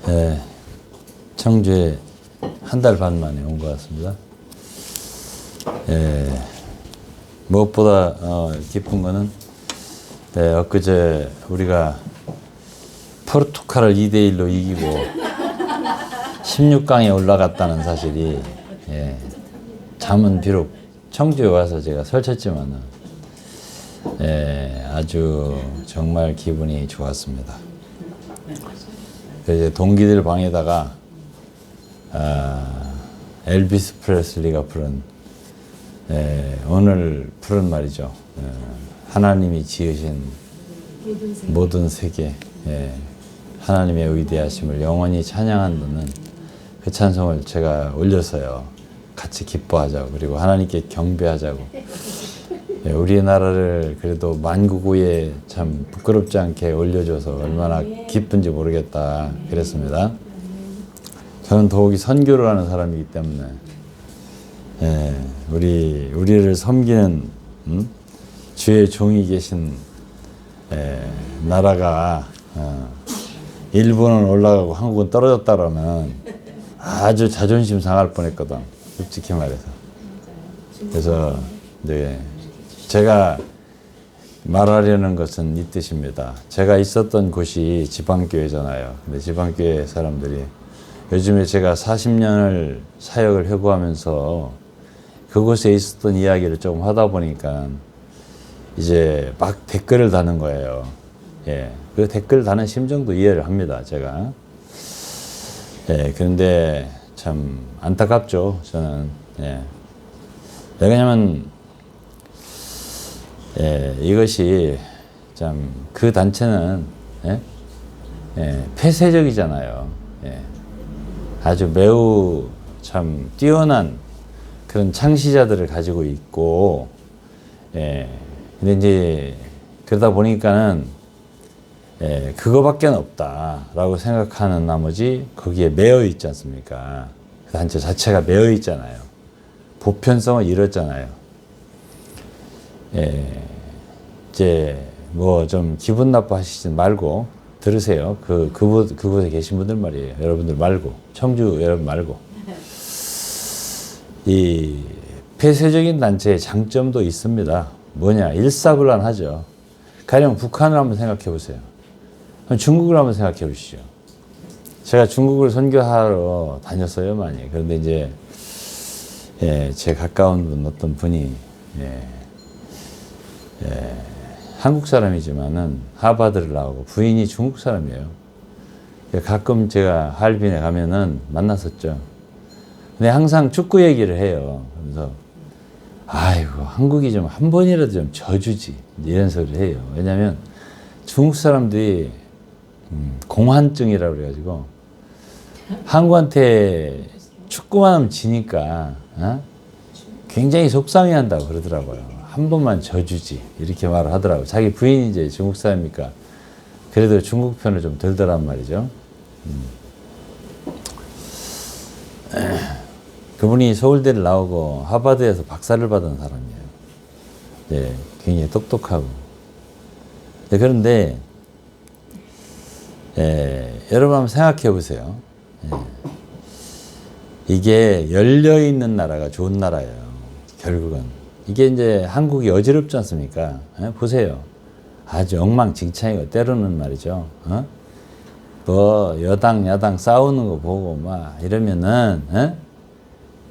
예, 청주에 한 달 반 만에 온 것 같습니다. 예, 무엇보다 기쁜 거는 엊그제 우리가 포르투갈을 2대1로 이기고 16강에 올라갔다는 사실이, 잠은 비록 청주에 와서 제가 설쳤지만은 아주 정말 기분이 좋았습니다. 이제 동기들 방에다가 엘비스 프레슬리가 부른 오늘 부른 말이죠. 하나님이 지으신 모든 세계, 하나님의 위대하심을 영원히 찬양한다는 그 찬송을 제가 올렸어요. 같이 기뻐하자고, 그리고 하나님께 경배하자고. 우리나라를 그래도 만국위에 참 부끄럽지 않게 올려줘서 얼마나 기쁜지 모르겠다 그랬습니다. 저는 더욱이 선교를 하는 사람이기 때문에 우리를 섬기는 주의 종이 계신 나라가 일본은 올라가고 한국은 떨어졌다 그러면 아주 자존심 상할 뻔했거든, 솔직히 말해서. 그래서 제가 말하려는 것은 이 뜻입니다. 제가 있었던 곳이 지방교회잖아요. 근데 지방교회 사람들이 요즘에 제가 40년을 사역을 회고하면서 그곳에 있었던 이야기를 조금 하다 보니까 이제 막 댓글을 다는 거예요. 그 댓글 다는 심정도 이해를 합니다, 제가. 그런데 참 안타깝죠, 저는. 왜냐면 이것이 참 그 단체는 폐쇄적이잖아요. 아주 매우 참 뛰어난 그런 창시자들을 가지고 있고, 근데 이제 그러다 보니까는 그거밖에 없다라고 생각하는 나머지 거기에 매여 있지 않습니까? 그 단체 자체가 매여 있잖아요. 보편성을 잃었잖아요. 이제 뭐 좀 기분 나빠하시지 말고 들으세요. 그곳에 계신 분들 말이에요. 여러분들 말고, 청주 여러분 말고. 이 폐쇄적인 단체의 장점도 있습니다. 뭐냐? 일사불란하죠. 가령 북한을 한번 생각해 보세요. 중국을 한번 생각해 보시죠. 제가 중국을 선교하러 다녔어요, 많이. 그런데 이제 제 가까운 분, 어떤 분이 한국 사람이지만은 하버드를 나오고 부인이 중국 사람이에요. 가끔 제가 하얼빈에 가면은 만났었죠. 근데 항상 축구 얘기를 해요. 그래서 아이고, 한국이 좀 한 번이라도 좀 져주지, 이런 소리를 해요. 왜냐면 중국 사람들이 공환증이라고 그래가지고 한국한테 축구만 하면 지니까 굉장히 속상해한다고 그러더라고요. 한 번만 져주지, 이렇게 말을 하더라고요. 자기 부인이 이제 중국 사람이니까 그래도 중국 편을 좀 들더란 말이죠. 그분이 서울대를 나오고 하버드에서 박사를 받은 사람이에요. 굉장히 똑똑하고. 그런데 여러분 한번 생각해 보세요. 이게 열려있는 나라가 좋은 나라예요, 결국은. 이게 이제 한국이 어지럽지 않습니까? 보세요. 아주 엉망진창이고, 때로는 말이죠. 뭐 여당 야당 싸우는 거 보고 막 이러면은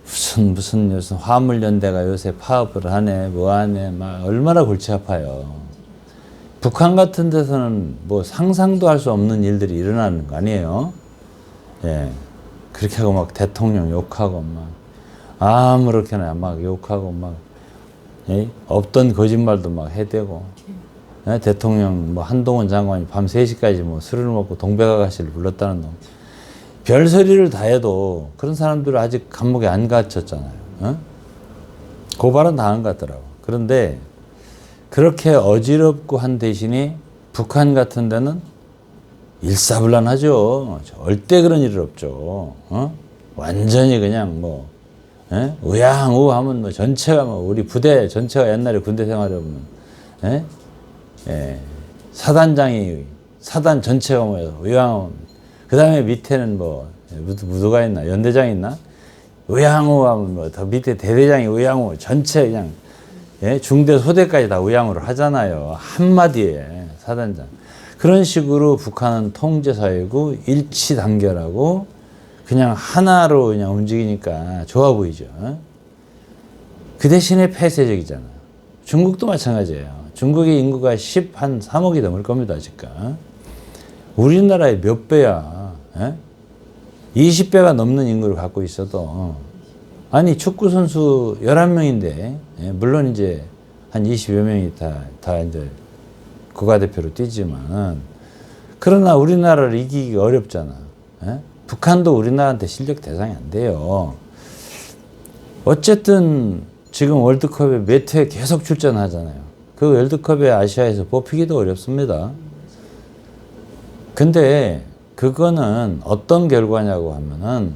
무슨 화물연대가 요새 파업을 하네, 뭐 하네, 막 얼마나 골치 아파요. 북한 같은 데서는 뭐 상상도 할 수 없는 일들이 일어나는 거 아니에요? 그렇게 하고 막 대통령 욕하고 막 아무렇게나 막 욕하고 막 없던 거짓말도 막 해대고, 대통령 뭐 한동훈 장관이 밤 3시까지 뭐 술을 먹고 동백아가씨를 불렀다는 놈. 별소리를 다 해도 그런 사람들은 아직 감옥에 안 갇혔잖아요. 고발은 당한 것 같더라고. 그런데 그렇게 어지럽고 한 대신에 북한 같은 데는 일사불란하죠. 절대 그런 일 없죠. 완전히 그냥 뭐 우양우하면 뭐 전체가 뭐 우리 부대 전체가 옛날에 군대 생활해 보면 사단장이 사단 전체가 모여서 우양 그 다음에 밑에는 뭐 무도가 있나 연대장 있나 의향우 하면 뭐 더 밑에 대대장이 의향우 전체 그냥 예? 중대 소대까지 다 의향우를 하잖아요. 한마디에 사단장. 그런 식으로 북한은 통제사회고 일치 단결하고 그냥 하나로 그냥 움직이니까 좋아 보이죠. 그 대신에 폐쇄적이잖아. 중국도 마찬가지예요. 중국의 인구가 한 3억이 넘을 겁니다, 아직까. 우리나라의 몇 배야. 예? 20배가 넘는 인구를 갖고 있어도 아니 축구 선수 11명인데 예? 물론 이제 한 20여 명이 다 이제 국가대표로 뛰지만 그러나 우리나라를 이기기가 어렵잖아. 예? 북한도 우리나라한테 실력 대상이 안 돼요. 어쨌든 지금 월드컵에 몇 회 계속 출전하잖아요. 그 월드컵에 아시아에서 뽑히기도 어렵습니다. 근데 그거는 어떤 결과냐고 하면은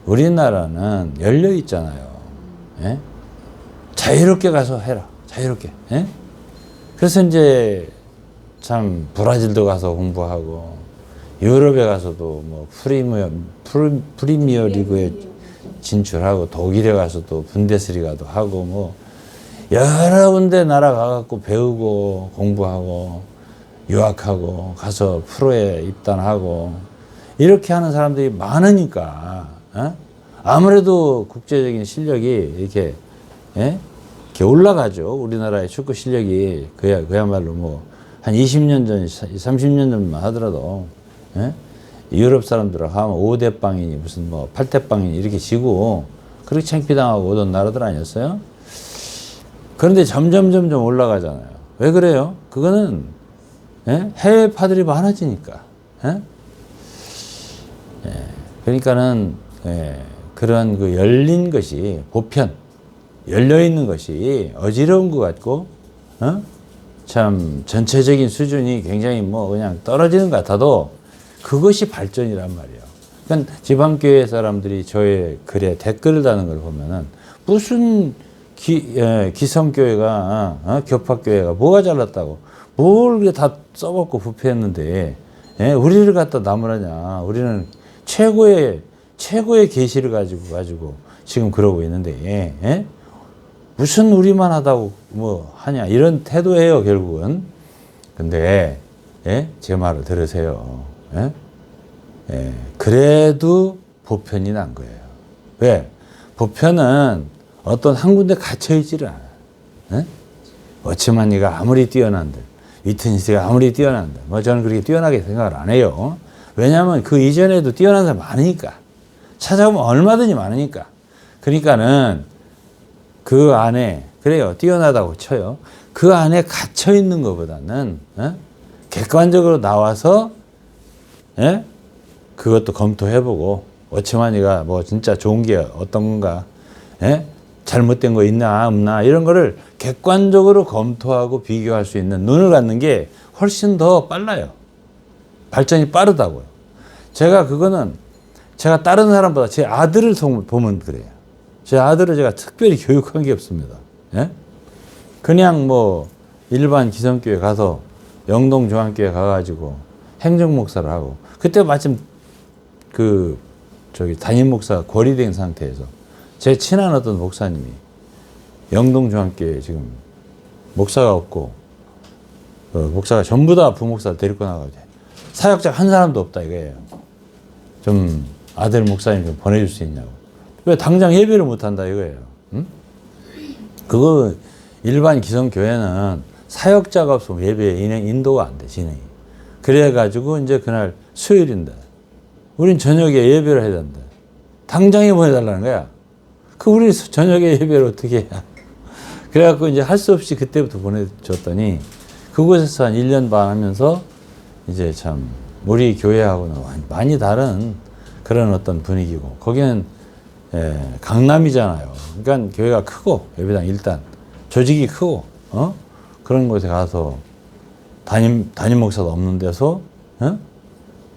우리나라는 열려 있잖아요. 예? 자유롭게 가서 해라. 자유롭게. 예? 그래서 이제 참 브라질도 가서 공부하고 유럽에 가서도 뭐 프리미어 리그에 진출하고 독일에 가서도 분데스리가도 하고 뭐 여러 군데 나라 가갖고 배우고 공부하고 유학하고 가서 프로에 입단하고 이렇게 하는 사람들이 많으니까 아무래도 국제적인 실력이 이렇게 이렇게 올라가죠. 우리나라의 축구 실력이 그야말로 뭐 한 20년 전, 30년 전만 하더라도 유럽 사람들하고 하면 5대 빵이니 무슨 뭐 8대 빵이니 이렇게 지고 그렇게 창피당하고 오던 나라들 아니었어요? 그런데 점점 올라가잖아요. 왜 그래요? 그거는 해외파들이 많아지니까. 그러니까는 그런 그 열린 것이 보편 열려 있는 것이 어지러운 것 같고 참 전체적인 수준이 굉장히 뭐 그냥 떨어지는 것 같아도 그것이 발전이란 말이에요. 그러니까 지방교회 사람들이 저의 글에 댓글을 다는 걸 보면은 무슨 기성교회가 교파교회가 뭐가 잘났다고 뭘 다 써먹고 부패했는데 우리를 갖다 나무라냐. 우리는 최고의 계시를 가지고 지금 그러고 있는데 무슨 우리만 하다고 뭐 하냐 이런 태도예요 결국은. 근데 제 말을 들으세요. 그래도 보편이 난 거예요. 왜? 보편은 어떤 한 군데 갇혀있지를 않아. 어치만이가 아무리 뛰어난들 위트니스가 아무리 뛰어난들 뭐 저는 그렇게 뛰어나게 생각을 안 해요. 왜냐하면 그 이전에도 뛰어난 사람 많으니까 찾아보면 얼마든지 많으니까. 그러니까는 그 안에 그래요 뛰어나다고 쳐요. 그 안에 갇혀 있는 것보다는 객관적으로 나와서 그것도 검토해보고 어치만이가 뭐 진짜 좋은 게 어떤 건가 잘못된 거 있나 없나 이런 거를 객관적으로 검토하고 비교할 수 있는 눈을 갖는 게 훨씬 더 빨라요. 발전이 빠르다고요. 제가 다른 사람보다 제 아들을 보면 그래요. 제 아들을 제가 특별히 교육한 게 없습니다. 그냥 뭐 일반 기성교회 가서 영동중앙교회 가가지고 행정목사를 하고 그때 마침 담임 목사가 고리된 상태에서 제 친한 어떤 목사님이 영동중앙교회 지금 목사가 없고 목사가 전부 다 부목사를 데리고 나가고 사역자 한 사람도 없다 이거예요. 좀 아들 목사님 좀 보내줄 수 있냐고. 왜 당장 예배를 못한다 이거예요. 응? 그거 일반 기성교회는 사역자가 없으면 예배 인도가 안 돼 진행이. 그래가지고 이제 그날 수요일인데 우린 저녁에 예배를 해야 된다. 당장에 보내달라는 거야. 우리 저녁에 예배를 어떻게 해야. 그래갖고 이제 할 수 없이 그때부터 보내줬더니 그곳에서 한 1년 반 하면서 이제 참 우리 교회하고는 많이 다른 그런 어떤 분위기고 거기는 강남이잖아요. 그러니까 교회가 크고 예배당 일단 조직이 크고 그런 곳에 가서 담임 목사도 없는 데서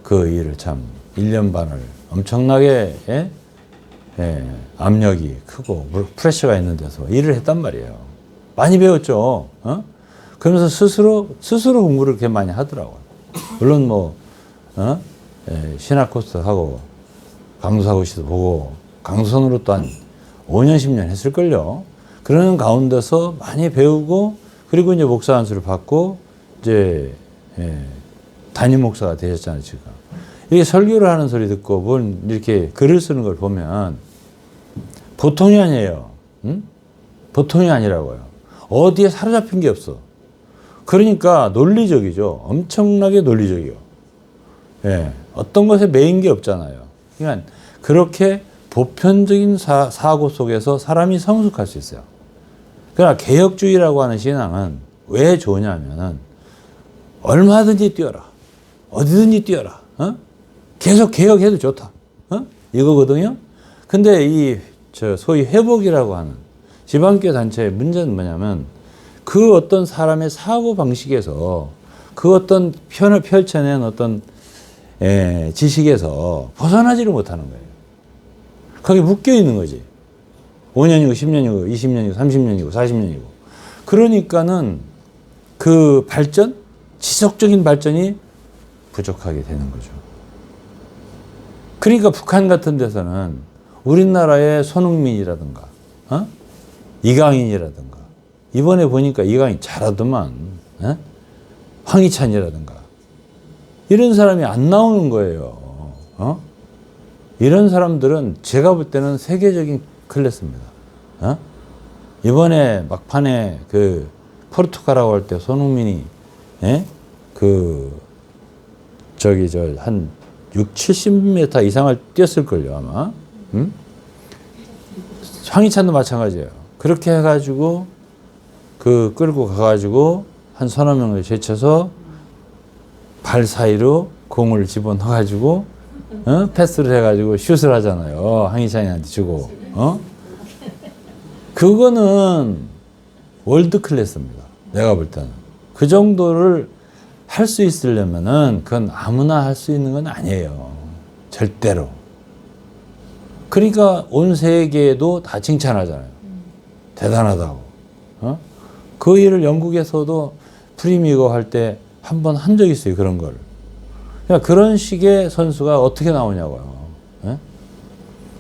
그 일을 참 1년 반을 엄청나게 압력이 크고 프레셔가 있는 데서 일을 했단 말이에요. 많이 배웠죠. 그러면서 스스로 공부를 그렇게 많이 하더라고요. 물론 뭐 신학 코스 하고 강사고시도 보고 강선으로 또 한 5년 10년 했을걸요. 그러는 가운데서 많이 배우고 그리고 이제 목사 안수를 받고 이제 담임 목사가 되셨잖아요, 지금. 이게 설교를 하는 소리 듣고 뭘 이렇게 글을 쓰는 걸 보면 보통이 아니에요. 응? 보통이 아니라고요. 어디에 사로잡힌 게 없어. 그러니까 논리적이죠. 엄청나게 논리적이요. 예. 어떤 것에 매인 게 없잖아요. 그러니까 그렇게 보편적인 사고 속에서 사람이 성숙할 수 있어요. 그러나 개혁주의라고 하는 신앙은 왜 좋냐면은 얼마든지 뛰어라. 어디든지 뛰어라. 어? 계속 개혁해도 좋다. 어? 이거거든요. 근데 소위 회복이라고 하는 지방교회 단체의 문제는 뭐냐면 그 어떤 사람의 사고 방식에서 그 어떤 편을 펼쳐낸 어떤 지식에서 벗어나지를 못하는 거예요. 거기 묶여 있는 거지. 5년이고 10년이고 20년이고 30년이고 40년이고. 그러니까는 그 발전, 지속적인 발전이 부족하게 되는 거죠. 그러니까 북한 같은 데서는 우리나라의 손흥민이라든가, 이강인이라든가, 이번에 보니까 이강인 잘하더만, 황희찬이라든가, 이런 사람이 안 나오는 거예요. 이런 사람들은 제가 볼 때는 세계적인 클래스입니다. 이번에 막판에 그 포르투갈하고 할 때 손흥민이 한 6, 70m 이상을 뛰었을걸요, 아마. 황희찬도 마찬가지예요. 그렇게 해가지고 끌고 가가지고 한 서너 명을 제쳐서 발 사이로 공을 집어넣어가지고 패스를 해가지고 슛을 하잖아요. 황희찬이한테 주고. 그거는 월드 클래스입니다. 내가 볼 때는. 그 정도를 할 수 있으려면은 그건 아무나 할 수 있는 건 아니에요. 절대로. 그러니까 온 세계도 다 칭찬하잖아요. 대단하다고. 그 일을 영국에서도 프리미어 할 때 한 번 한 적이 있어요. 그런 걸. 그러니까 그런 식의 선수가 어떻게 나오냐고요.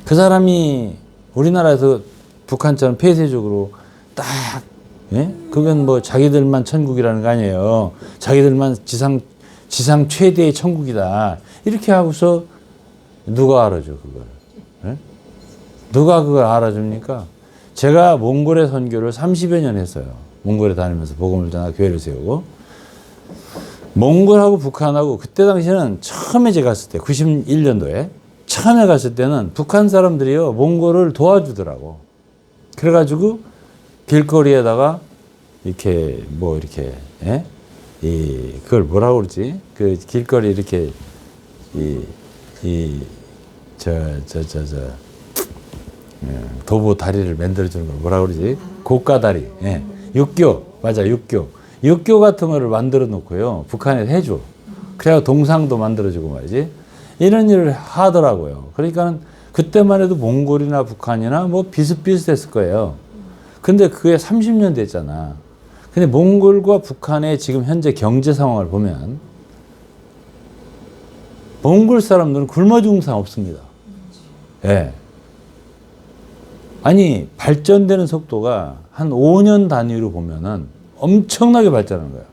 그 사람이 우리나라에서 북한처럼 폐쇄적으로 딱, 그건 뭐 자기들만 천국이라는 거 아니에요. 자기들만 지상 최대의 천국이다. 이렇게 하고서 누가 알아줘, 그걸. 누가 그걸 알아줍니까? 제가 몽골의 선교를 30여 년 했어요. 몽골에 다니면서 복음을 전하 교회를 세우고. 몽골하고 북한하고 그때 당시에는 처음에 제가 갔을 때 91년도에 처음에 갔을 때는 북한 사람들이요 몽골을 도와주더라고. 그래가지고 길거리에다가 이렇게 그걸 뭐라고 그러지? 그 길거리 이렇게 도보 다리를 만들어주는 걸 뭐라고 그러지? 고가다리. 육교. 맞아, 육교. 육교 같은 거를 만들어 놓고요. 북한에 해줘. 그래야 동상도 만들어주고 말이지. 이런 일을 하더라고요. 그러니까 그때만 해도 몽골이나 북한이나 뭐 비슷비슷했을 거예요. 근데 그게 30년 됐잖아. 근데 몽골과 북한의 지금 현재 경제 상황을 보면 몽골 사람들은 굶어 죽는 사람 없습니다. 예. 아니, 발전되는 속도가 한 5년 단위로 보면은 엄청나게 발전한 거예요.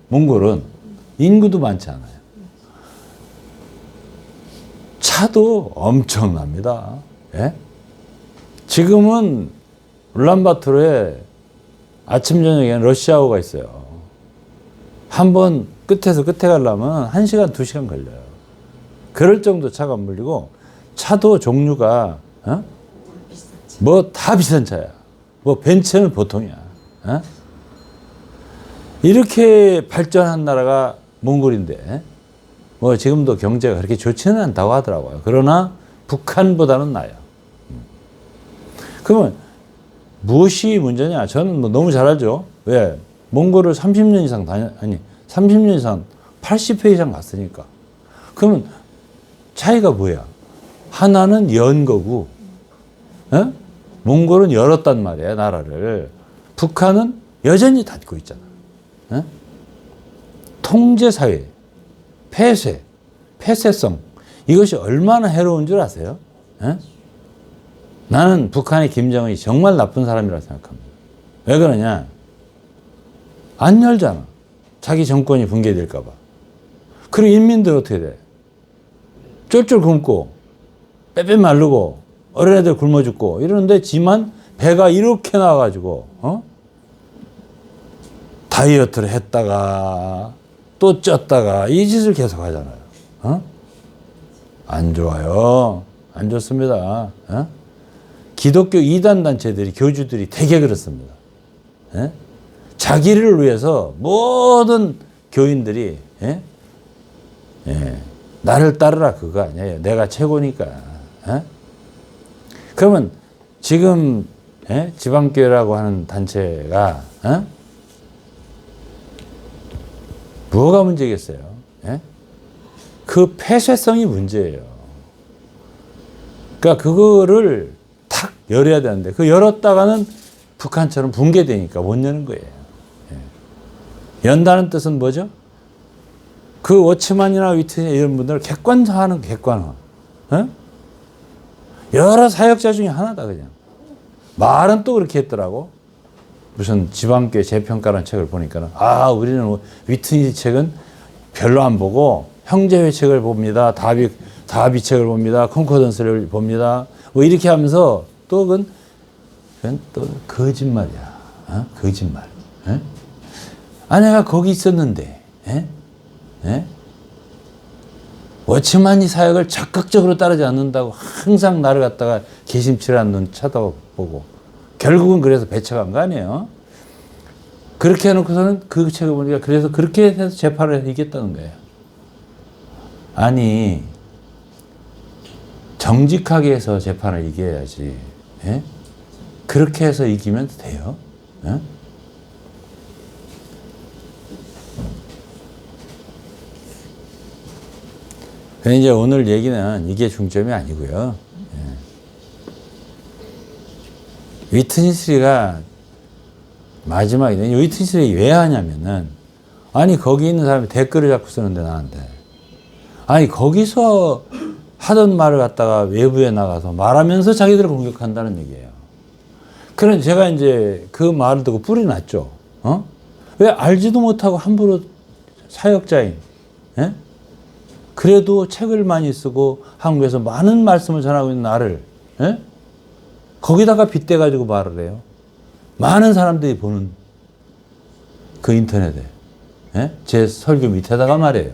몽골은 인구도 많지 않아요. 차도 엄청납니다. 예? 지금은 울란바토르에 아침 저녁에는 러시아워가 있어요. 한 번 끝에서 끝에 가려면 1시간, 2시간 걸려요. 그럴 정도 차가 안 물리고 차도 종류가 뭐 다 비싼 차야. 뭐 벤츠는 보통이야. 이렇게 발전한 나라가 몽골인데 뭐 지금도 경제가 그렇게 좋지는 않다고 하더라고요. 그러나 북한보다는 나아요. 그러면 무엇이 문제냐? 저는 뭐 너무 잘 알죠. 왜? 몽골을 30년 이상 30년 이상 80회 이상 갔으니까. 그러면 차이가 뭐야? 하나는 연 거고, 몽골은 열었단 말이야, 나라를. 북한은 여전히 닫고 있잖아. 통제사회, 폐쇄성, 이것이 얼마나 해로운 줄 아세요? 에? 나는 북한의 김정은이 정말 나쁜 사람이라고 생각합니다. 왜 그러냐? 안 열잖아. 자기 정권이 붕괴될까 봐. 그리고 인민들 어떻게 돼? 쫄쫄 굶고 빼빼 마르고 어린애들 굶어 죽고 이러는데 지만 배가 이렇게 나와가지고 다이어트를 했다가 또 쪘다가 이 짓을 계속 하잖아요. 안 좋아요. 안 좋습니다. 기독교 이단 단체들이 교주들이 되게 그렇습니다. 자기를 위해서 모든 교인들이 나를 따르라 그거 아니에요. 내가 최고니까. 그러면 지금 지방교회라고 하는 단체가 뭐가 문제겠어요? 그 폐쇄성이 문제예요. 그러니까 그거를 탁 열어야 되는데 그 열었다가는 북한처럼 붕괴되니까 못 여는 거예요. 연다는 뜻은 뭐죠? 그 워치만이나 위트니 이런 분들을 객관화하는 객관화. 여러 사역자 중에 하나다 그냥. 말은 또 그렇게 했더라고. 무슨 지방교회 재평가라는 책을 보니까는 우리는 위트니 책은 별로 안 보고 형제회 책을 봅니다. 다비 책을 봅니다. 콘코던스를 봅니다. 뭐 이렇게 하면서 또 그건 또 거짓말이야. 거짓말. 아내가 거기 있었는데 워치만이 사역을 적극적으로 따르지 않는다고 항상 나를 갖다가 개심치라는 눈 쳐다보고 결국은 그래서 배척한 거 아니에요. 그렇게 해놓고서는 그 책을 보니까 그래서 그렇게 해서 재판을 이겼다는 거예요. 아니 정직하게 해서 재판을 이겨야지. 그렇게 해서 이기면 돼요. 이제 오늘 얘기는 이게 중점이 아니고요. 위트니스가 마지막에 위트니스를 왜 하냐면은 아니 거기 있는 사람이 댓글을 자꾸 쓰는데 나한테 아니 거기서 하던 말을 갖다가 외부에 나가서 말하면서 자기들을 공격한다는 얘기예요. 그런 제가 이제 그 말을 듣고 뿔이 났죠. 왜 알지도 못하고 함부로 사역자인 그래도 책을 많이 쓰고 한국에서 많은 말씀을 전하고 있는 나를 거기다가 빗대가지고 말을 해요. 많은 사람들이 보는 그 인터넷에 제 설교 밑에다가 말해요.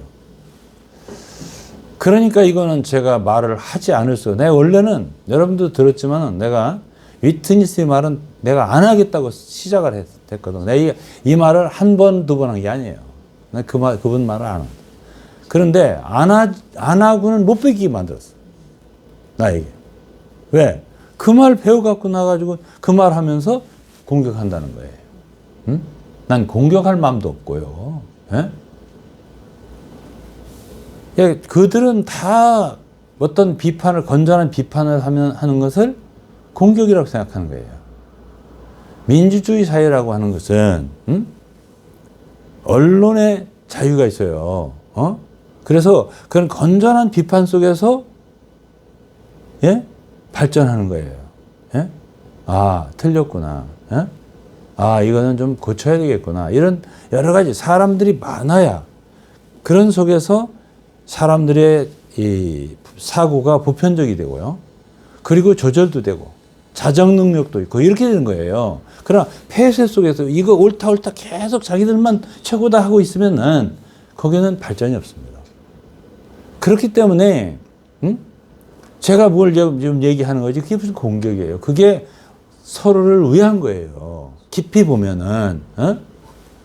그러니까 이거는 제가 말을 하지 않을 수. 내가 원래는 여러분도 들었지만 내가 위트니스의 말은 내가 안 하겠다고 시작을 했거든. 내가 이 말을 한 번, 두 번 한 게 아니에요. 그분 말을 안 합니다. 그런데 안 하고는 못 베기게 만들었어. 나에게. 왜? 그 말 배워갖고 나가지고 그 말 하면서 공격한다는 거예요. 응? 난 공격할 마음도 없고요. 그들은 다 어떤 비판을, 건전한 비판을 하는 것을 공격이라고 생각하는 거예요. 민주주의 사회라고 하는 것은, 언론의 자유가 있어요. 그래서 그런 건전한 비판 속에서, 발전하는 거예요. 틀렸구나. 이거는 좀 고쳐야 되겠구나. 이런 여러 가지 사람들이 많아야 그런 속에서 사람들의 이 사고가 보편적이 되고요. 그리고 조절도 되고 자정 능력도 있고 이렇게 되는 거예요. 그러나 폐쇄 속에서 이거 옳다 계속 자기들만 최고다 하고 있으면은 거기는 발전이 없습니다. 그렇기 때문에 제가 뭘 지금 얘기하는 거지 그게 무슨 공격이에요. 그게 서로를 위한 거예요. 깊이 보면은.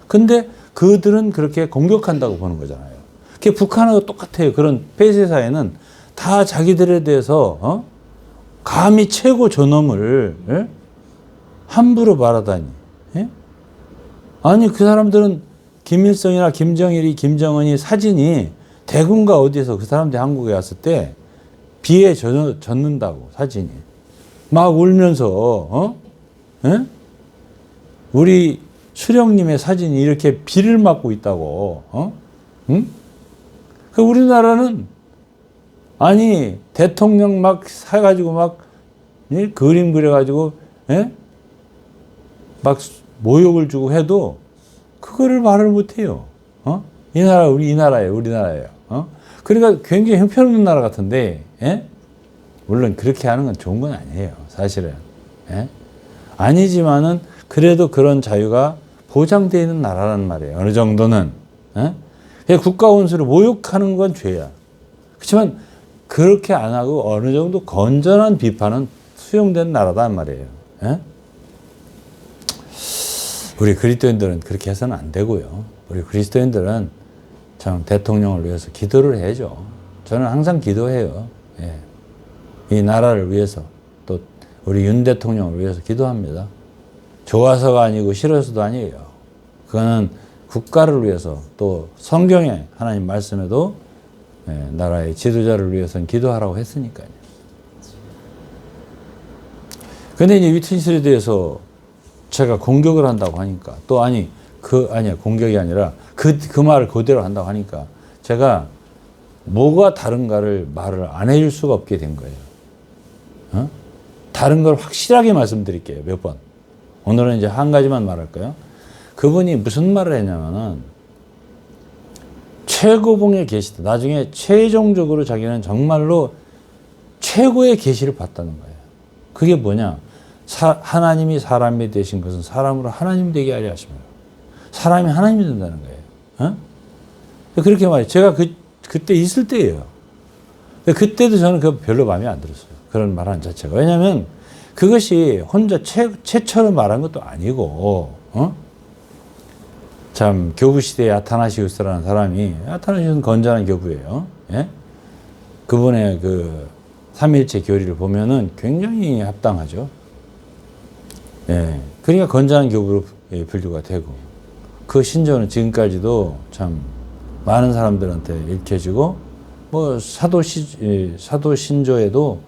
근데 그들은 그렇게 공격한다고 보는 거잖아요. 그게 북한하고 똑같아요. 그런 폐쇄 사회는 다 자기들에 대해서 감히 최고 존엄을 함부로 말하다니. 아니 그 사람들은 김일성이나 김정일이 김정은이 사진이 대군가 어디에서 그 사람들이 한국에 왔을 때 비에 젖는다고 사진이 막 울면서 우리 수령님의 사진이 이렇게 비를 맞고 있다고. 응? 그 우리나라는 아니 대통령 막 사가지고 막 예? 그림 그려가지고 예? 막 모욕을 주고 해도 그거를 말을 못해요. 이 나라 이 나라예요, 우리나라예요. 그러니까 굉장히 형편없는 나라 같은데 예? 물론 그렇게 하는 건 좋은 건 아니에요, 사실은. 예? 아니지만은 그래도 그런 자유가 보장되어 있는 나라란 말이에요. 어느 정도는. 예? 국가 원수를 모욕하는 건 죄야. 그렇지만 그렇게 안 하고 어느 정도 건전한 비판은 수용된 나라단 말이에요. 예? 우리 그리스도인들은 그렇게 해서는 안 되고요. 우리 그리스도인들은 참 대통령을 위해서 기도를 해야죠. 저는 항상 기도해요. 예. 이 나라를 위해서 또 우리 윤 대통령을 위해서 기도합니다. 좋아서가 아니고 싫어서도 아니에요. 그거는 국가를 위해서 또 성경에 하나님 말씀에도 예, 나라의 지도자를 위해서는 기도하라고 했으니까요. 근데 이제 위트니스에 대해서 제가 공격을 한다고 하니까 또 아니야 공격이 아니라 그 말을 그대로 한다고 하니까 제가 뭐가 다른가를 말을 안 해줄 수가 없게 된 거예요. 다른 걸 확실하게 말씀드릴게요. 몇 번. 오늘은 이제 한 가지만 말할까요? 그분이 무슨 말을 했냐면은 최고봉의 계시다. 나중에 최종적으로 자기는 정말로 최고의 계시를 봤다는 거예요. 그게 뭐냐? 하나님이 사람이 되신 것은 사람으로 하나님 되게 하려 하십니다. 사람이 하나님이 된다는 거예요. 그렇게 말해요. 제가 그때 있을 때예요. 그때도 저는 그 별로 마음에 안 들었어요. 그런 말하는 자체가. 왜냐하면 그것이 혼자 최초로 말한 것도 아니고, 참 교부 시대에 아타나시우스라는 사람이 아타나시우스는 건전한 교부예요. 예? 그분의 그 삼일체 교리를 보면은 굉장히 합당하죠. 예. 그러니까 건전한 교부로 분류가 되고 그 신조는 지금까지도 참 많은 사람들한테 읽혀지고 뭐 사도 신조에도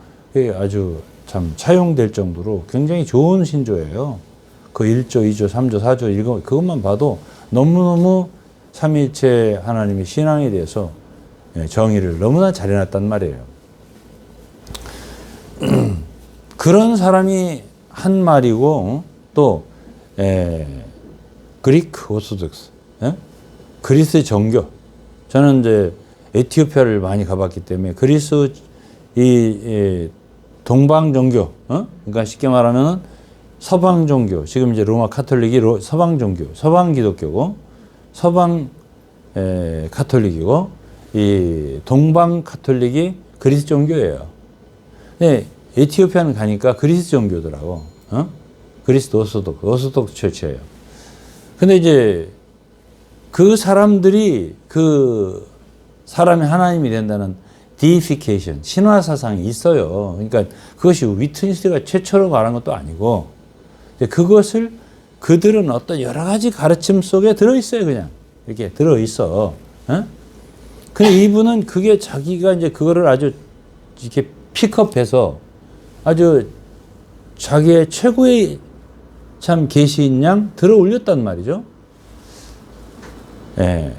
아주 참 차용될 정도로 굉장히 좋은 신조예요. 그 1조, 2조, 3조, 4조 읽어 그것만 봐도 너무너무 삼위일체 하나님의 신앙에 대해서 정의를 너무나 잘 해놨단 말이에요. 그런 사람이 한 말이고 또 그리크 오소독스 그리스 정교. 저는 이제 에티오피아를 많이 가봤기 때문에 그리스 이 동방 종교, 그러니까 쉽게 말하면 서방 종교. 지금 이제 로마 카톨릭이 서방 종교, 서방 기독교고 서방 카톨릭이고 이 동방 카톨릭이 그리스 종교예요. 네, 에티오피아는 가니까 그리스 종교더라고. 그리스 오소독스 처치예요. 근데 이제 그 사람들이 그 사람이 하나님이 된다는 디이피케이션, 신화 사상이 있어요. 그러니까 그것이 위트니스가 최초로 말한 것도 아니고 그것을 그들은 어떤 여러 가지 가르침 속에 들어있어요. 그냥 이렇게 들어있어. 근데 이분은 그게 자기가 이제 그거를 아주 이렇게 픽업해서 아주 자기의 최고의 참 계시인 양 들어 올렸단 말이죠. 예.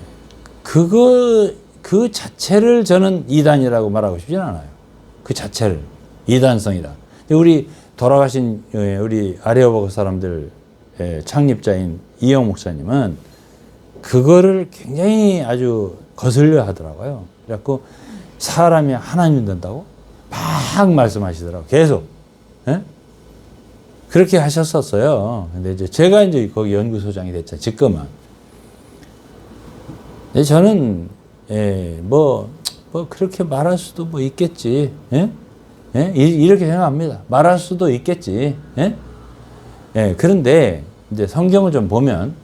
그 자체를 저는 이단이라고 말하고 싶진 않아요. 그 자체를. 이단성이다. 우리 돌아가신 우리 아레오바고 사람들 창립자인 이영 목사님은 그거를 굉장히 아주 거슬려 하더라고요. 그래갖고 사람이 하나님 된다고 막 말씀하시더라고요. 계속. 예? 그렇게 하셨었어요. 근데 이제 제가 이제 거기 연구소장이 됐죠. 지금은. 근데 저는 뭐 그렇게 말할 수도 뭐 있겠지. 예? 예? 이렇게 생각합니다. 말할 수도 있겠지. 예? 예, 그런데 이제 성경을 좀 보면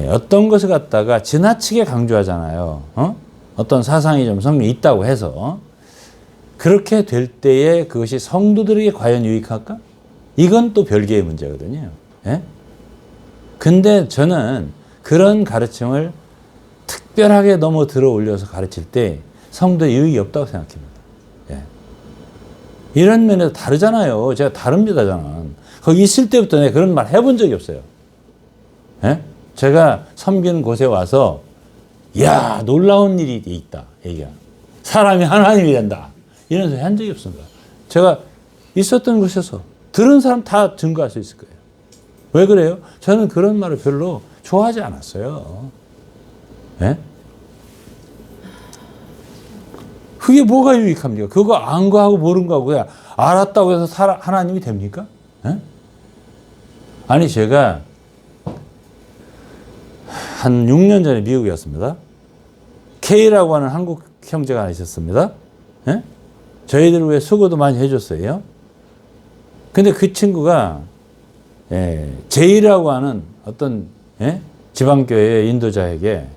어떤 것을 갖다가 지나치게 강조하잖아요. 어떤 사상이 좀 성경에 있다고 해서 그렇게 될 때에 그것이 성도들에게 과연 유익할까? 이건 또 별개의 문제거든요. 예? 근데 저는 그런 가르침을 특별하게 너무 들어 올려서 가르칠 때 성도의 유익이 없다고 생각합니다. 예. 이런 면에서 다르잖아요. 제가 다릅니다, 저는. 거기 있을 때부터 내가 그런 말 해본 적이 없어요. 예? 제가 섬기는 곳에 와서, 놀라운 일이 있다. 얘기야. 사람이 하나님이 된다. 이런 소리 한 적이 없습니다. 제가 있었던 곳에서 들은 사람 다 증거할 수 있을 거예요. 왜 그래요? 저는 그런 말을 별로 좋아하지 않았어요. 예? 그게 뭐가 유익합니까? 그거 안 거하고 모르는 거하고 그냥 알았다고 해서 하나님이 됩니까? 예? 아니 제가 한 6년 전에 미국에 왔습니다. K라고 하는 한국 형제가 하나 있었습니다. 예? 저희들 왜 수고도 많이 해줬어요. 근데 그 친구가 J라고 하는 어떤 지방교회 인도자에게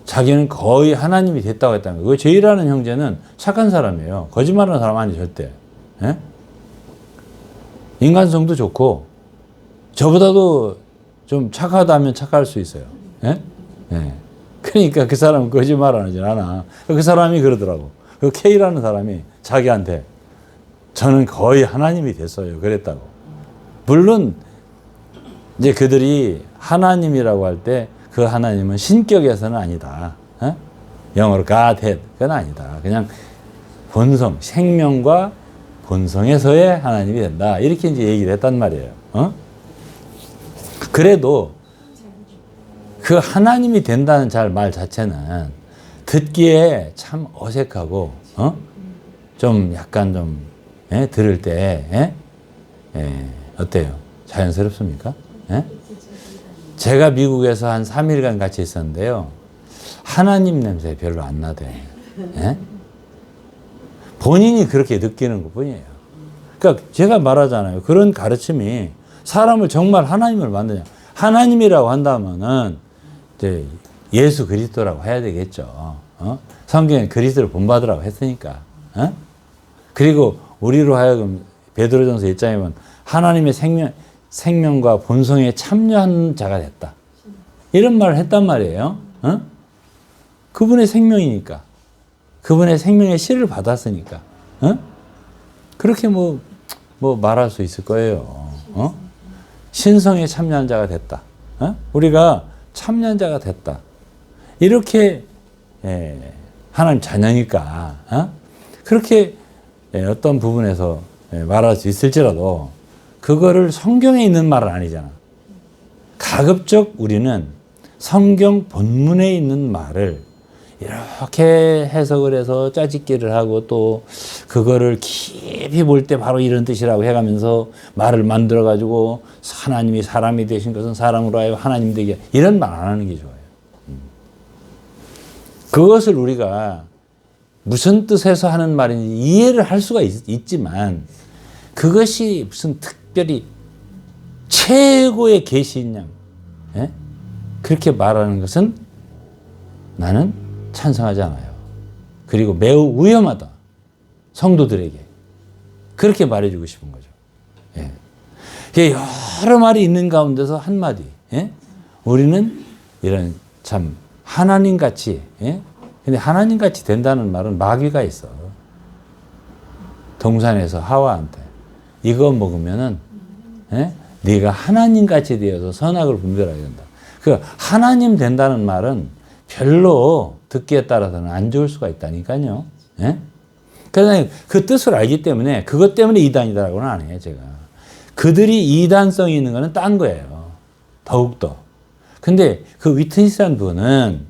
자기는 거의 하나님이 됐다고 했다는 거예요. 그 J라는 형제는 착한 사람이에요. 거짓말하는 사람 아니에요, 절대. 인간성도 좋고 저보다도 좀 착하다면 착할 수 있어요. 그러니까 그 사람은 거짓말 안 하진 않아. 그 사람이 그러더라고. 그 K라는 사람이 자기한테 저는 거의 하나님이 됐어요. 그랬다고. 물론 이제 그들이 하나님이라고 할 때 그 하나님은 신격에서는 아니다. 영어로 Godhead. 그건 아니다. 그냥 본성, 생명과 본성에서의 하나님이 된다. 이렇게 이제 얘기를 했단 말이에요. 그래도 그 하나님이 된다는 말 자체는 듣기에 참 어색하고, 좀 약간 좀, 들을 때, 어때요? 자연스럽습니까? 제가 미국에서 한 3일간 같이 있었는데요. 하나님 냄새 별로 안 나대. 본인이 그렇게 느끼는 것 뿐이에요. 그러니까 제가 말하잖아요. 그런 가르침이 사람을 정말 하나님을 만드냐. 하나님이라고 한다면은 이제 예수 그리스도라고 해야 되겠죠. 성경에 그리스도를 본받으라고 했으니까. 그리고 우리로 하여금 베드로전서 1장에 보면 하나님의 생명과 본성에 참여한 자가 됐다. 이런 말을 했단 말이에요. 그분의 생명이니까. 그분의 생명의 씨를 받았으니까. 그렇게 뭐 말할 수 있을 거예요. 신성에 참여한 자가 됐다. 우리가 참여한 자가 됐다. 이렇게 하나님 자녀니까 그렇게 어떤 부분에서 말할 수 있을지라도 그거를 성경에 있는 말은 아니잖아. 가급적 우리는 성경 본문에 있는 말을 이렇게 해석을 해서 짜집기를 하고 또 그거를 깊이 볼 때 바로 이런 뜻이라고 해가면서 말을 만들어가지고 하나님이 사람이 되신 것은 사람으로 하여 하나님 되게 이런 말 안 하는 게 좋아요. 그것을 우리가 무슨 뜻에서 하는 말인지 이해를 할 수가 있지만 그것이 무슨 특별히 최고의 계시인 양 그렇게 말하는 것은 나는 찬성하지 않아요. 그리고 매우 위험하다. 성도들에게. 그렇게 말해주고 싶은 거죠. 여러 말이 있는 가운데서 한마디. 우리는 이런 참 하나님같이 근데 하나님같이 된다는 말은 마귀가 있어. 동산에서 하와한테 이거 먹으면은 네가 하나님같이 되어서 선악을 분별하게 된다. 그 하나님 된다는 말은 별로 듣기에 따라서는 안 좋을 수가 있다니까요. 그래서 그 뜻을 알기 때문에 그것 때문에 이단이다라고는 안 해요. 제가. 그들이 이단성이 있는 거는 딴 거예요. 더욱더. 근데 그 위트니스라는 분은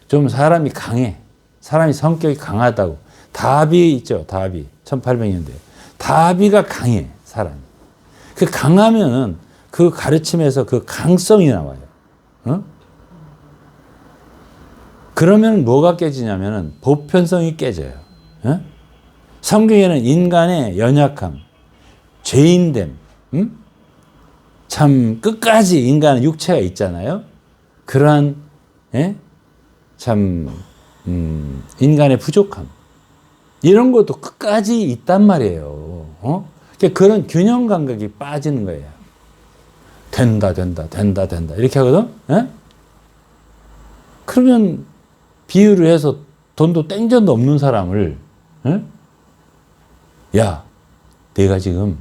좀 사람이 강해. 사람이 성격이 강하다고. 다비 있죠. 다비. 1800년대. 다비가 강해. 사람이. 그 강하면은 그 가르침에서 그 강성이 나와요. 그러면 뭐가 깨지냐면은 보편성이 깨져요. 성경에는 인간의 연약함, 죄인됨, 참 끝까지 인간은 육체가 있잖아요. 그러한 참 인간의 부족함 이런 것도 끝까지 있단 말이에요. 그런 균형 감각이 빠지는 거예요. 된다 이렇게 하거든. 그러면 비유를 해서 돈도 땡전도 없는 사람을 야 내가 지금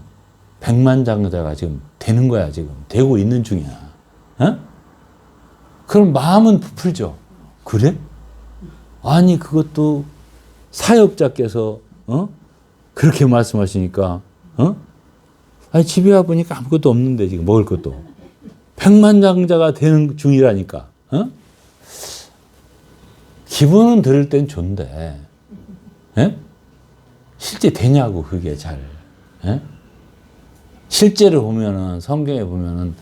백만장자가 지금 되는 거야. 지금 되고 있는 중이야. 그럼 마음은 부풀죠. 그래? 아니 그것도 사역자께서 그렇게 말씀하시니까 아니 집에 와 보니까 아무것도 없는데 지금 먹을 것도 백만장자가 되는 중이라니까. 기분은 들을 땐 좋은데 실제 되냐고 그게 잘. 실제로 보면은 성경에 보면은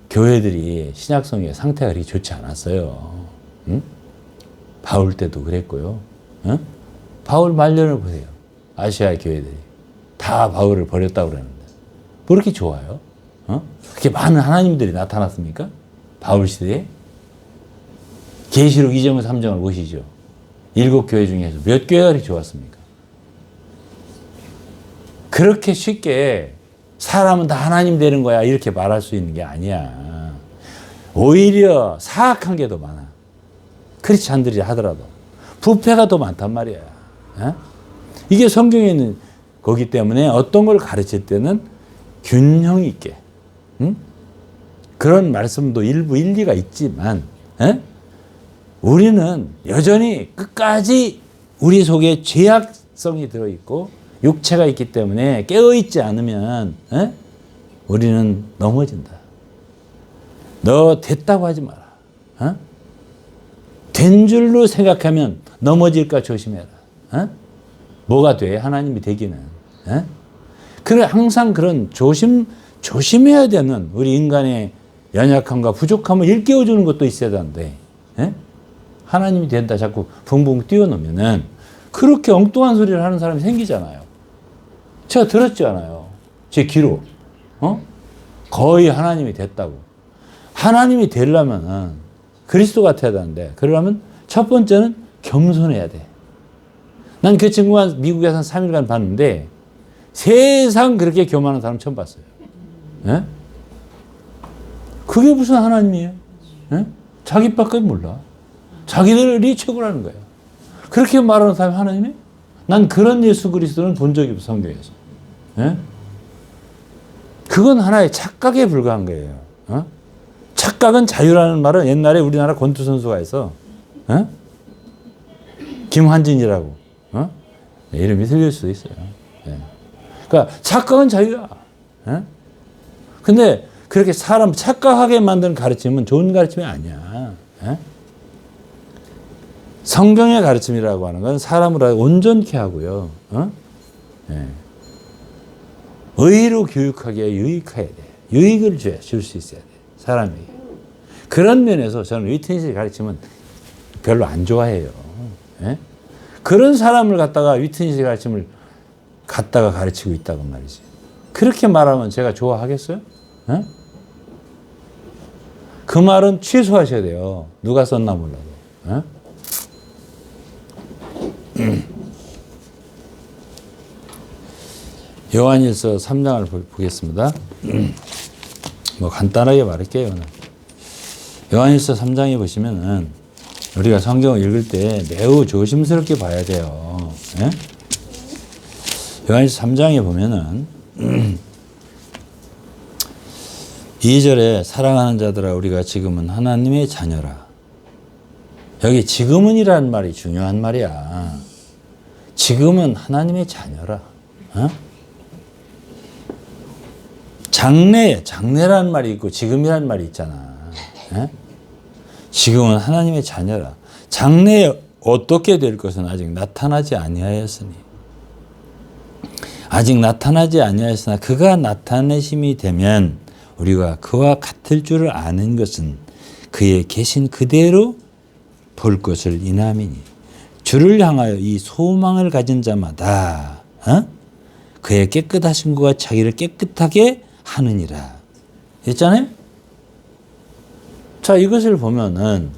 교회들이 신약성경의 상태가 그렇게 좋지 않았어요. 바울 때도 그랬고요. 바울 말년을 보세요. 아시아 교회들이 다 바울을 버렸다고 그러는데 뭐 그렇게 좋아요? 그렇게 많은 하나님들이 나타났습니까? 바울 시대에? 계시록 2장 3장을 보시죠. 7교회 중에서 몇 교회가 그렇게 좋았습니까? 그렇게 쉽게 사람은 다 하나님 되는 거야 이렇게 말할 수 있는 게 아니야. 오히려 사악한 게 더 많아. 크리스찬들이 하더라도 부패가 더 많단 말이야. 이게 성경에 있는 거기 때문에 어떤 걸 가르칠 때는 균형 있게 그런 말씀도 일부 일리가 있지만 우리는 여전히 끝까지 우리 속에 죄악성이 들어있고 육체가 있기 때문에 깨어있지 않으면 우리는 넘어진다. 너 됐다고 하지 마라. 된 줄로 생각하면 넘어질까 조심해라. 뭐가 돼? 하나님이 되기는. 그래 항상 그런 조심해야 되는 우리 인간의 연약함과 부족함을 일깨워주는 것도 있어야 되는데 하나님이 된다 자꾸 붕붕 뛰어놓으면은 그렇게 엉뚱한 소리를 하는 사람이 생기잖아요. 제가 들었지 않아요. 제 귀로. 거의 하나님이 됐다고. 하나님이 되려면은 그리스도 같아야 되는데 그러려면 첫 번째는 겸손해야 돼. 난 그 친구가 미국에서 한 3일간 봤는데 세상 그렇게 교만한 사람 처음 봤어요. 그게 무슨 하나님이에요? 자기밖에 몰라. 자기들이 최고라는 거예요. 그렇게 말하는 사람이 하나님이에요? 난 그런 예수 그리스도는 본 적이 없어 성경에서. 그건 하나의 착각에 불과한 거예요. 착각은 자유라는 말은 옛날에 우리나라 권투 선수가 있어. 김환진이라고. 이름이 틀릴 수도 있어요. 그러니까 착각은 자유야. 근데 그렇게 사람 착각하게 만드는 가르침은 좋은 가르침이 아니야. 성경의 가르침이라고 하는 건 사람을 온전케 하고요. 의로 교육하기에 유익해야 돼. 유익을 줄 수 있어야 돼. 사람에게. 그런 면에서 저는 위트니스의 가르침은 별로 안 좋아해요. 그런 사람을 갖다가 위트니스의 가르침을 갖다가 가르치고 있다고 말이지. 그렇게 말하면 제가 좋아하겠어요? 그 말은 취소하셔야 돼요. 누가 썼나 몰라도. 요한일서 3장을 보겠습니다. 뭐 간단하게 말할게요. 요한일서 3장에 보시면은 우리가 성경을 읽을 때 매우 조심스럽게 봐야 돼요. 요한일서 3장에 보면은 2절에 사랑하는 자들아 우리가 지금은 하나님의 자녀라. 여기 지금은이라는 말이 중요한 말이야. 지금은 하나님의 자녀라. 장래라는 말이 있고 지금이라는 말이 있잖아. 지금은 하나님의 자녀라. 장래에 어떻게 될 것은 아직 나타나지 아니하였으니. 아직 나타나지 아니하였으나 그가 나타내심이 되면 우리가 그와 같을 줄을 아는 것은 그의 계신 그대로 볼 것을 인함이니. 주를 향하여 이 소망을 가진 자마다 그의 깨끗하신 것과 자기를 깨끗하게 하느니라. 했잖아요? 자, 이것을 보면은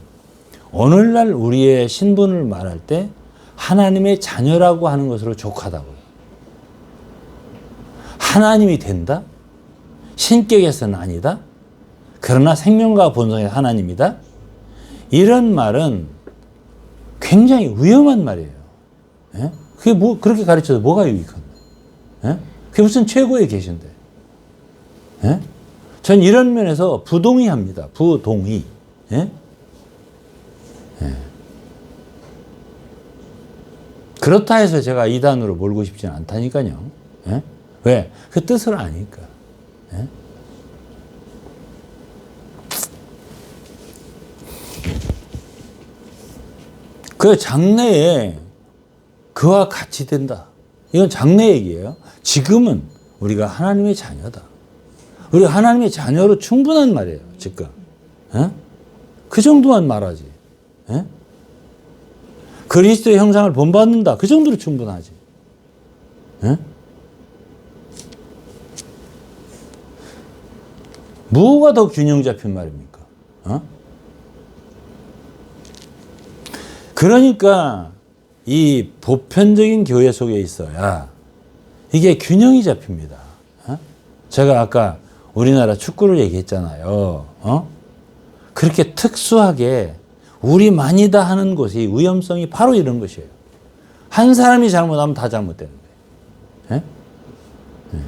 오늘날 우리의 신분을 말할 때 하나님의 자녀라고 하는 것으로 족하다고요. 하나님이 된다? 신격에서는 아니다? 그러나 생명과 본성의 하나님이다? 이런 말은 굉장히 위험한 말이에요. 그게 뭐, 그렇게 가르쳐서 뭐가 유익한데? 그게 무슨 최고의 계신데? 전 이런 면에서 부동의합니다. 부동의. 그렇다 해서 제가 이단으로 몰고 싶지는 않다니까요. 예? 왜? 그 뜻을 아니까. 예? 그 장래에 그와 같이 된다. 이건 장래 얘기예요. 지금은 우리가 하나님의 자녀다. 우리가 하나님의 자녀로 충분한 말이에요. 지금. 예? 그 정도만 말하지. 예? 그리스도의 형상을 본받는다. 그 정도로 충분하지. 예? 뭐가 더 균형 잡힌 말입니까? 어? 그러니까 이 보편적인 교회 속에 있어야 이게 균형이 잡힙니다. 어? 제가 아까 우리나라 축구를 얘기했잖아요. 어? 그렇게 특수하게 우리만이다 하는 곳이 위험성이 바로 이런 것이에요. 한 사람이 잘못하면 다 잘못되는 거예요. 예? 예.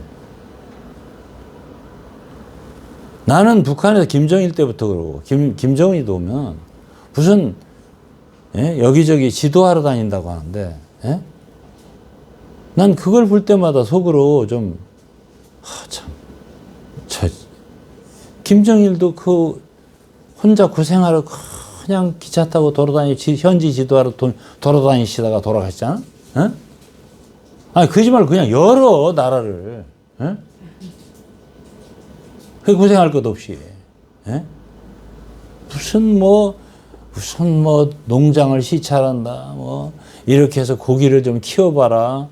나는 북한에서 김정일 때부터 그러고 김정일도 오면 무슨 여기저기 지도하러 다닌다고 하는데 난 그걸 볼 때마다 속으로 좀 김정일도 그 혼자 고생하러 그냥 기차 타고 현지 지도하러 돌아다니시다가 돌아가시잖아? 아니, 거짓말 그냥 열어, 나라를. 그 고생할 것 없이. 무슨 농장을 시찰한다, 이렇게 해서 고기를 좀 키워봐라,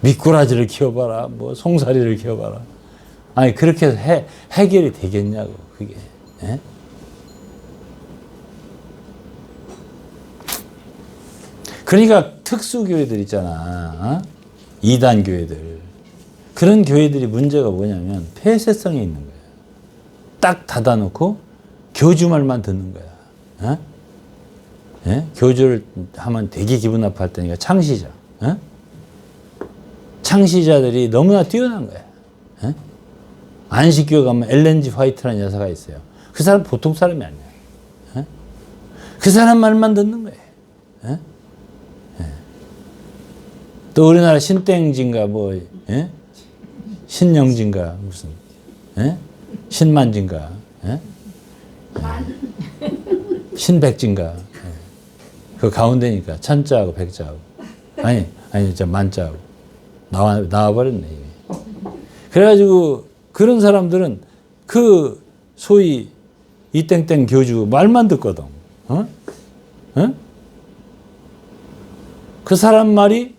미꾸라지를 키워봐라, 송사리를 키워봐라. 아니, 그렇게 해서 해결이 되겠냐고, 그게. 그러니까 특수교회들 있잖아. 이단 교회들. 그런 교회들이 문제가 뭐냐면 폐쇄성이 있는 거야. 딱 닫아놓고 교주 말만 듣는 거야. 교주를 하면 되게 기분 나빠할 테니까 창시자. 창시자들이 너무나 뛰어난 거야. 안식교회 가면 엘렌 G 화이트라는 여사가 있어요. 그 사람 보통 사람이 아니야. 그 사람 말만 듣는 거예요. 또 우리나라 신땡진가 신영진가 무슨 신만진가 신백진가 그 가운데니까 천자하고 백자하고 아니 저 만자하고 나와버렸네 이게. 그래가지고 그런 사람들은 그 소위 이땡땡 교주 말만 듣거든. 그 사람 말이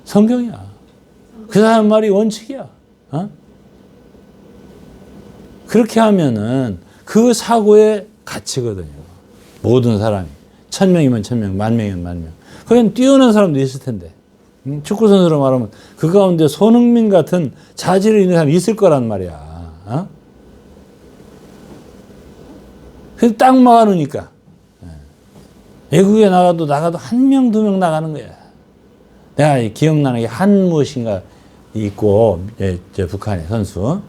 성경이야. 그 사람 말이 원칙이야. 그렇게 하면은 그 사고의 가치거든요. 모든 사람이. 1000명이면 1000명, 10,000명이면 10,000명. 거긴 뛰어난 사람도 있을 텐데. 축구 선수로 말하면 그 가운데 손흥민 같은 자질을 있는 사람이 있을 거란 말이야. 그래서 딱 막아놓으니까. 외국에 나가도 1명, 2명 나가는 거야. 내가 기억나는 게 한 무엇인가 있고, 북한의 선수.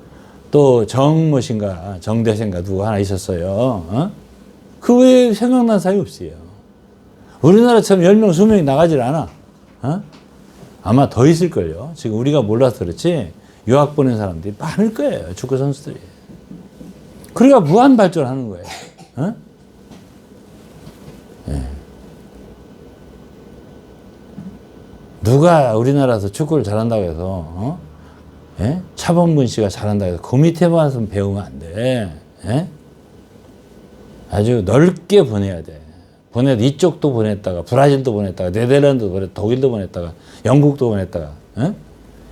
또 정 무엇인가, 정대생가 누구 하나 있었어요. 그 외에 생각난 사람이 없어요. 우리나라처럼 10명, 20명이 나가질 않아. 아마 더 있을걸요. 지금 우리가 몰라서 그렇지, 유학 보낸 사람들이 많을 거예요. 축구 선수들이. 그러니까 무한 발전하는 거예요. 누가 우리나라에서 축구를 잘한다고 해서 차범근 씨가 잘한다고 해서 그 밑에 와서 배우면 안 돼. 아주 넓게 보내야 돼. 이쪽도 보냈다가 브라질도 보냈다가 네덜란드도 보냈다가 독일도 보냈다가 영국도 보냈다가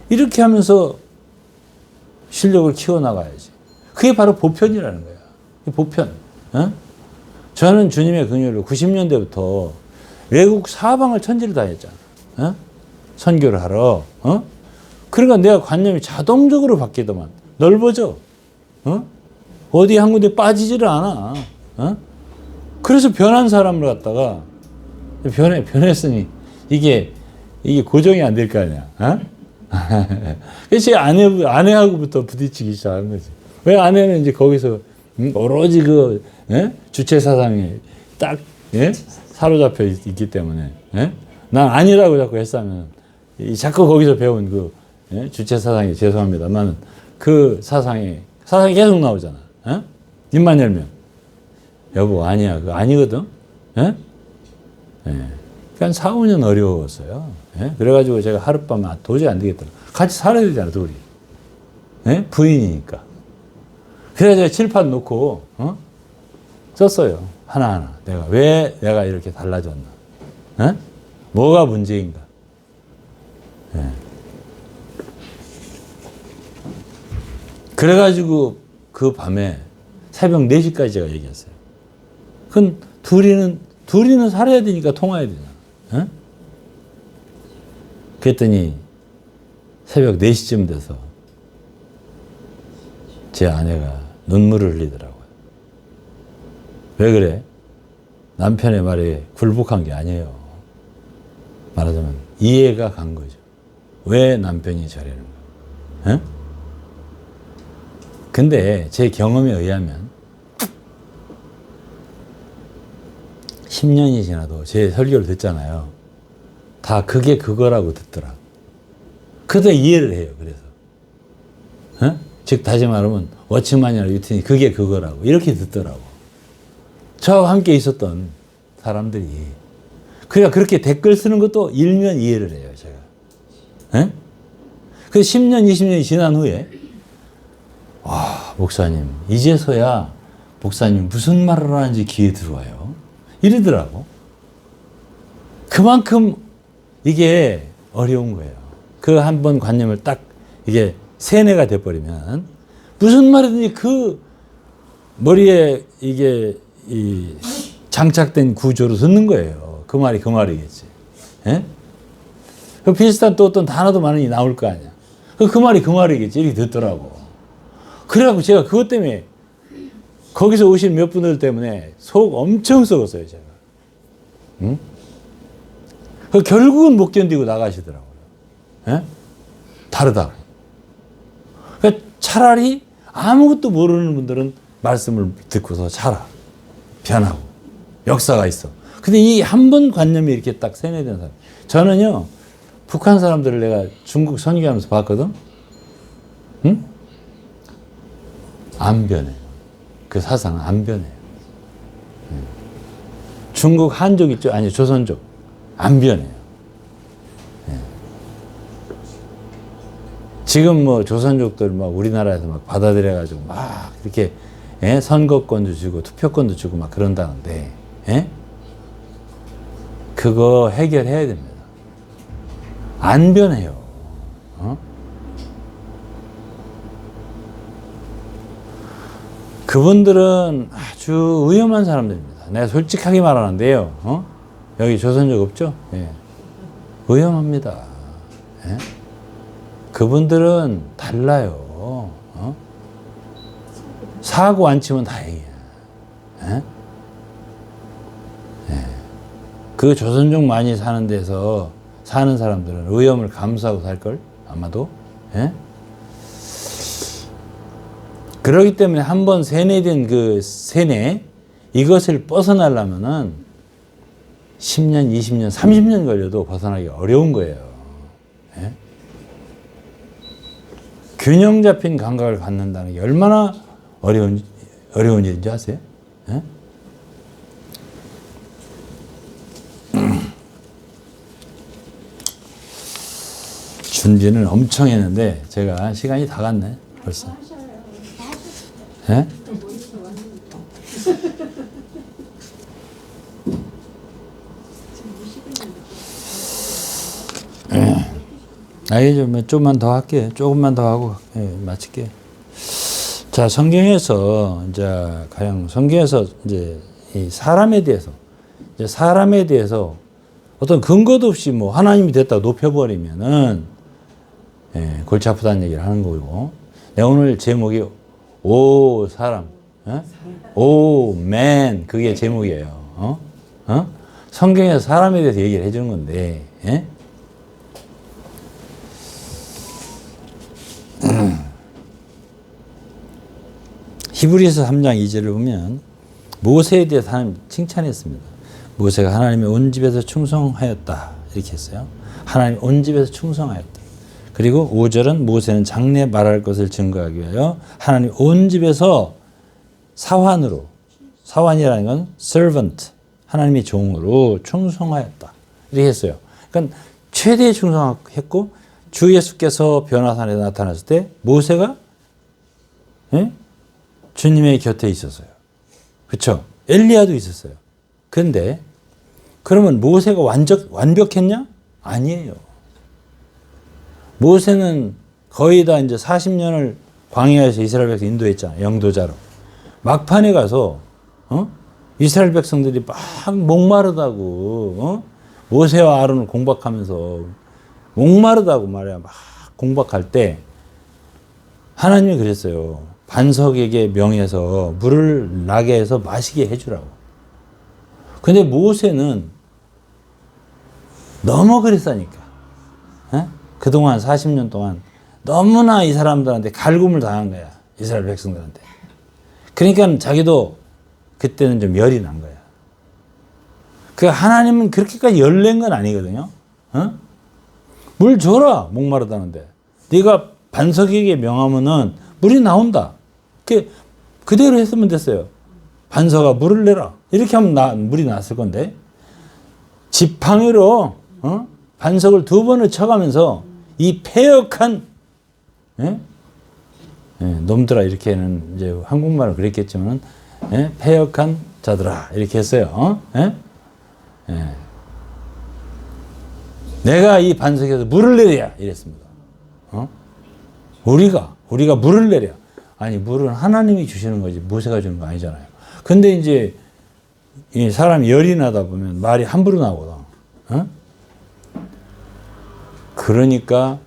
이렇게 하면서 실력을 키워나가야지. 그게 바로 보편이라는 거야. 보편. 저는 주님의 긍휼로 90년대부터 외국 사방을 천지를 다녔잖아. 선교를 하러. 그러니까 내가 관념이 자동적으로 바뀌더만. 넓어져. 어디 한 군데 빠지지를 않아. 그래서 변한 사람을 갖다가 변했으니 이게 고정이 안 될 거 아니야. 그래서 아내하고부터 부딪히기 시작하는 거지. 왜 아내는 이제 거기서 오로지 주체 사상에 딱 사로잡혀 있기 때문에. 예? 난 아니라고 자꾸 했으면 자꾸 거기서 배운 그 예? 주체 사상이 죄송합니다만 그 사상이 계속 나오잖아. 예? 입만 열면 여보 아니야 그거 아니거든. 예? 예. 그러니까 4, 5년 어려웠어요. 예? 그래가지고 제가 하룻밤 도저히 안 되겠더라. 같이 살아야 되잖아 둘이. 예? 부인이니까. 그래서 제가 칠판 놓고 썼어요. 하나하나. 왜 내가 이렇게 달라졌나. 예? 뭐가 문제인가. 예. 그래가지고 그 밤에 새벽 4시까지 제가 얘기했어요. 그건 둘이는 살아야 되니까 통화해야 되잖아. 예? 그랬더니 새벽 4시쯤 돼서 제 아내가 눈물을 흘리더라고요. 왜 그래? 남편의 말에 굴복한 게 아니에요. 말하자면 이해가 간 거죠. 왜 남편이 저러는 거예요? 예? 근데 제 경험에 의하면 10년이 지나도 제 설교를 듣잖아요. 다 그게 그거라고 듣더라. 그래도 이해를 해요. 그래서 즉 다시 말하면 워치만이나 유틴이 그게 그거라고 이렇게 듣더라고. 저와 함께 있었던 사람들이. 그러니까 그렇게 댓글 쓰는 것도 일면 이해를 해요. 제가. 그 10년 20년이 지난 후에 와 목사님 이제서야 목사님 무슨 말을 하는지 귀에 들어와요. 이러더라고. 그만큼 이게 어려운 거예요. 그 한 번 관념을 딱 이게 세뇌가 돼버리면 무슨 말이든지 그 머리에 이게 이 장착된 구조로 듣는 거예요. 그 말이 그 말이겠지. 예? 그 비슷한 또 어떤 단어도 많이 나올 거 아니야. 그 말이 그 말이겠지. 이렇게 듣더라고. 그래갖고 제가 그것 때문에 거기서 오신 몇 분들 때문에 속 엄청 썩었어요, 제가. 응? 결국은 못 견디고 나가시더라고요. 예? 다르다고. 그러니까 차라리 아무것도 모르는 분들은 말씀을 듣고서 자라. 변하고. 역사가 있어. 근데 이 한 번 관념이 이렇게 딱 세뇌된 사람. 저는요, 북한 사람들을 내가 중국 선교하면서 봤거든? 응? 안 변해요. 그 사상은 안 변해요. 중국 한족 있죠? 아니, 조선족. 안 변해요. 지금 뭐 조선족들 막 우리나라에서 막 받아들여가지고 막 이렇게 선거권도 주고 투표권도 주고 막 그런다는데, 그거 해결해야 됩니다. 안 변해요. 그분들은 아주 위험한 사람들입니다. 내가 솔직하게 말하는데요. 여기 조선족 없죠? 예. 위험합니다. 예? 그분들은 달라요. 사고 안 치면 다행이야. 예? 예. 그 조선족 많이 사는 데서 사는 사람들은 위험을 감수하고 살걸? 아마도. 예? 그렇기 때문에 한번 세뇌된 그 세뇌, 이것을 벗어나려면은 10년, 20년, 30년 걸려도 벗어나기 어려운 거예요. 예? 균형 잡힌 감각을 갖는다는 게 얼마나 어려운 일인지 아세요? 예? 준비는 엄청 했는데 제가 시간이 다 갔네 벌써. 예? 좀만 더 할게. 조금만 더 하고 마칠게. 자, 성경에서 이제 이 사람에 대해서 어떤 근거도 없이 뭐 하나님이 됐다고 높여버리면은 골치 아프다는 얘기를 하는 거고. 내가 오늘 제목이 오 사람, 오 맨, 그게 제목이에요. 성경에서 사람에 대해서 얘기를 해주는 건데. 히브리서 3장 2절을 보면 모세에 대해서 하나님 칭찬했습니다. 모세가 하나님의 온 집에서 충성하였다. 이렇게 했어요. 하나님 온 집에서 충성하였다. 그리고 5절은 모세는 장래 말할 것을 증거하기 위하여 하나님 온 집에서 사환으로, 사환이라는 건 servant, 하나님의 종으로 충성하였다. 이렇게 했어요. 그러니까 최대의 충성했고 주 예수께서 변화산에 나타났을 때 모세가 주님의 곁에 있었어요. 그렇죠? 엘리야도 있었어요. 그런데 그러면 모세가 완벽했냐? 아니에요. 모세는 거의 다 이제 40년을 광야에서 이스라엘 백성 인도했잖아요. 영도자로. 막판에 가서 이스라엘 백성들이 막 목마르다고 모세와 아론을 공박하면서 목마르다고 말이야. 막 공박할 때 하나님이 그랬어요. 반석에게 명해서 물을 나게 해서 마시게 해주라고. 근데 모세는 너무 그랬으니까. 그동안 40년 동안 너무나 이 사람들한테 갈굼을 당한 거야. 이스라엘 백성들한테. 그러니까 자기도 그때는 좀 열이 난 거야. 그 하나님은 그렇게까지 열낸 건 아니거든요. 물 줘라. 목마르다는데. 네가 반석에게 명하면은 물이 나온다. 그대로 했으면 됐어요. 반석아 물을 내라. 이렇게 하면 물이 났을 건데. 지팡이로 반석을 2번을 쳐가면서 이 패역한 놈들아 이렇게는 이제 한국말을 그랬겠지만 패역한 자들아 이렇게 했어요. 내가 이 반석에서 물을 내려야 이랬습니다. 우리가 물을 내려. 아니 물은 하나님이 주시는 거지 모세가 주는 거 아니잖아요. 근데 이제 이 사람이 열이 나다 보면 말이 함부로 나오거든. 그러니까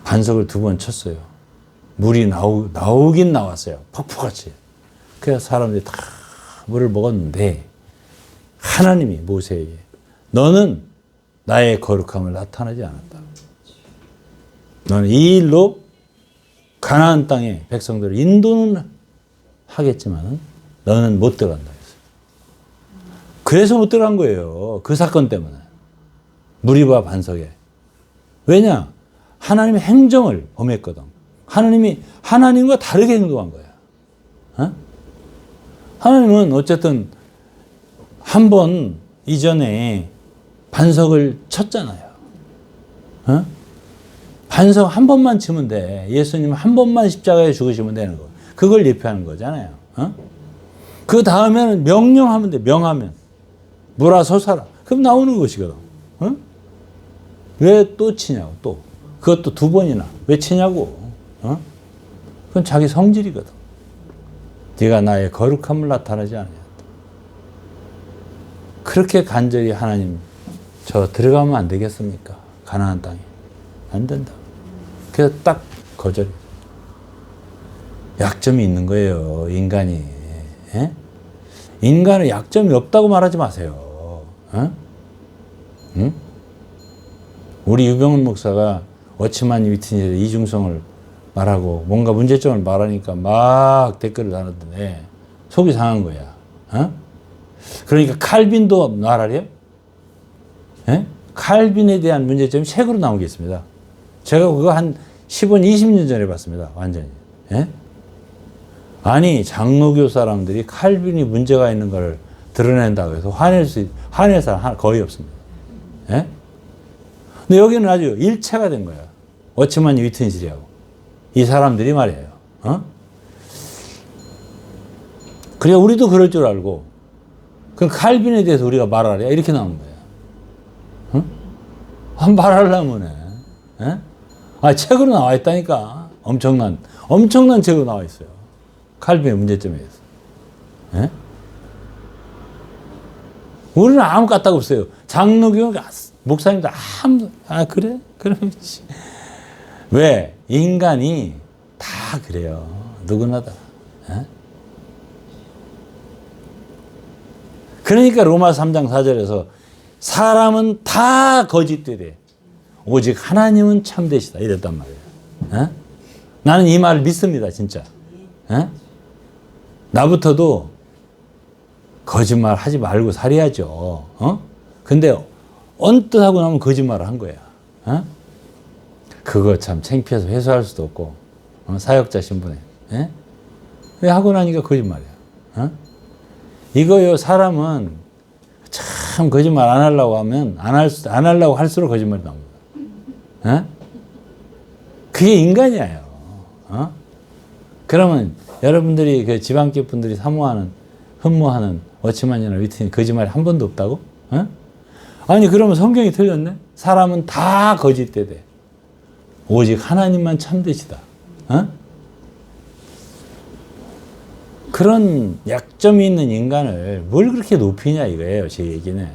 반석을 2번 쳤어요. 물이 나오긴 나왔어요. 폭포같이. 그래서 사람들이 다 물을 먹었는데 하나님이 모세에게 너는 나의 거룩함을 나타나지 않았다. 너는 이 일로 가나안 땅에 백성들을 인도는 하겠지만 너는 못 들어간다 했어요. 그래서 못 들어간 거예요. 그 사건 때문에. 무리바 반석에. 왜냐? 하나님의 행정을 범했거든. 하나님이 하나님과 다르게 행동한 거야. 하나님은 어쨌든 한 번 이전에 반석을 쳤잖아요. 반석 한 번만 치면 돼. 예수님 한 번만 십자가에 죽으시면 되는 거. 그걸 예표하는 거잖아요. 그 다음에는 명령하면 돼. 명하면. 물아 솟아라. 그럼 나오는 것이거든. 왜 또 치냐고 또. 그것도 2번이나. 왜 치냐고. 그건 자기 성질이거든. 네가 나의 거룩함을 나타나지 않았다. 그렇게 간절히 하나님 저 들어가면 안 되겠습니까? 가나안 땅에. 안 된다. 그래서 딱 거절이. 약점이 있는 거예요. 인간이. 인간은 약점이 없다고 말하지 마세요. 응? 우리 유병훈 목사가 워치만 위트니스 이중성을 말하고 뭔가 문제점을 말하니까 막 댓글을 달았더니 속이 상한 거야. 그러니까 칼빈도 말하래요? 칼빈에 대한 문제점이 책으로 나오겠습니다. 제가 그거 한 15년, 20년 전에 봤습니다. 완전히. 아니 장로교 사람들이 칼빈이 문제가 있는 걸 드러낸다고 해서 화낼 사람 거의 없습니다. 근데 여기는 아주 일체가 된 거야. 워치만 위튼실이하고 이 사람들이 말이에요. 그래 우리도 그럴 줄 알고 그럼 칼빈에 대해서 우리가 말하랴 이렇게 나오는 거야. 말하려면 해. 책으로 나와 있다니까. 엄청난 책으로 나와 있어요. 칼빈의 문제점에 대해서. 우리는 아무 까딱 없어요. 장로교 목사님도 그래? 그럼 왜? 인간이 다 그래요. 누구나 다. 그러니까 로마서 3장 4절에서 사람은 다 거짓되되 오직 하나님은 참되시다 이랬단 말이에요. 나는 이 말을 믿습니다. 진짜. 나부터도 거짓말 하지 말고 살아야죠. 어? 근데 언뜻 하고 나면 거짓말을 한 거야. 어? 그거 참 창피해서 회수할 수도 없고, 사역자 신분에. 예? 왜 하고 나니까 거짓말이야. 어? 이거요, 사람은 참 거짓말 안 하려고 하면 안 하려고 할수록 거짓말이 나옵니다. 어? 그게 인간이에요. 어? 그러면 여러분들이 그 지방계 분들이 사모하는, 흠모하는 워치만이나 위트니 거짓말이 한 번도 없다고? 어? 아니, 그러면 성경이 틀렸네? 사람은 다 거짓대 돼. 오직 하나님만 참되시다. 어? 그런 약점이 있는 인간을 뭘 그렇게 높이냐 이거예요, 제 얘기는.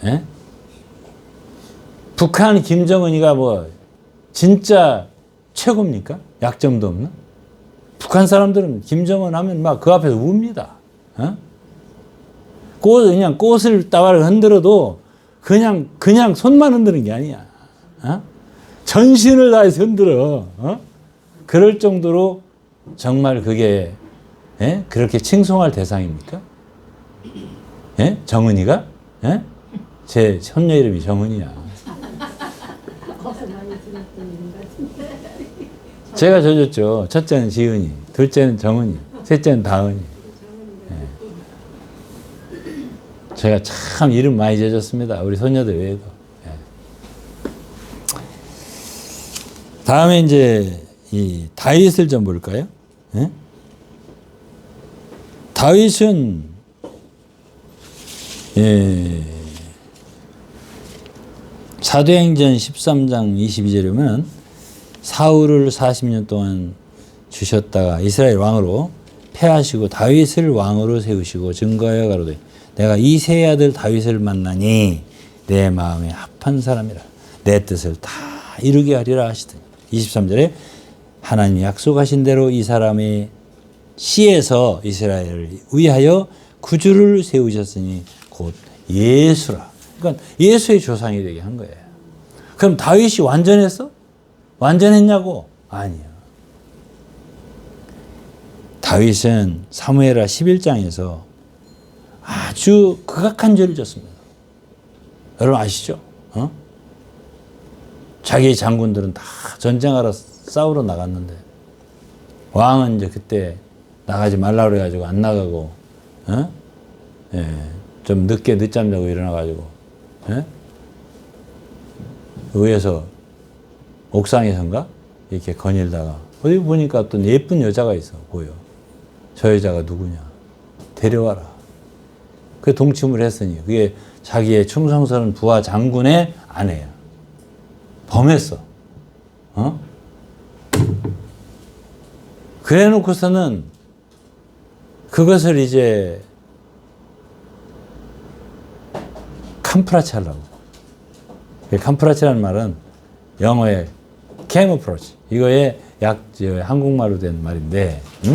에? 북한 김정은이가 뭐 진짜 최고입니까? 약점도 없는? 북한 사람들은 김정은 하면 막 그 앞에서 웁니다. 어? 그냥 꽃을 따와를 흔들어도 그냥 손만 흔드는 게 아니야. 어? 전신을 다해서 흔들어. 어? 그럴 정도로 정말 그게 그렇게 칭송할 대상입니까? 예? 정은이가? 예? 제 손녀 이름이 정은이야. 제가 져줬죠. 첫째는 지은이, 둘째는 정은이, 셋째는 다은이. 예. 제가 참 이름 많이 져줬습니다. 우리 손녀들 외에도. 예. 다음에 이제 이 다윗을 좀 볼까요? 예? 다윗은 사도행전 13장 22절에 보면 사울을 40년 동안 주셨다가 이스라엘 왕으로 패하시고 다윗을 왕으로 세우시고 증거하여 가로되 내가 이 세 아들 다윗을 만나니 내 마음에 합한 사람이라 내 뜻을 다 이루게 하리라 하시더니 23절에 하나님이 약속하신 대로 이 사람의 씨에서 이스라엘을 위하여 구주를 세우셨으니 곧 예수라. 그러니까 예수의 조상이 되게 한 거예요. 그럼 다윗이 완전했어? 완전했냐고? 아니요. 다윗은 사무엘하 11장에서 아주 극악한 죄를 졌습니다. 여러분 아시죠? 어? 자기 장군들은 다 전쟁하러 싸우러 나갔는데 왕은 이제 그때 나가지 말라 그래가지고 안 나가고, 어? 예, 좀 늦잠 자고 일어나가지고, 예? 위에서 옥상에선가 이렇게 거닐다가 어디 보니까 어떤 예쁜 여자가 있어 보여. 저 여자가 누구냐? 데려와라. 그 동침을 했으니 그게 자기의 충성스러운 부하 장군의 아내야. 범했어. 어? 그래 놓고서는 그것을 이제 캄프라치 하려고. 캄프라치라는 말은 영어의 camouflage. 이거의 한국말로 된 말인데, 응?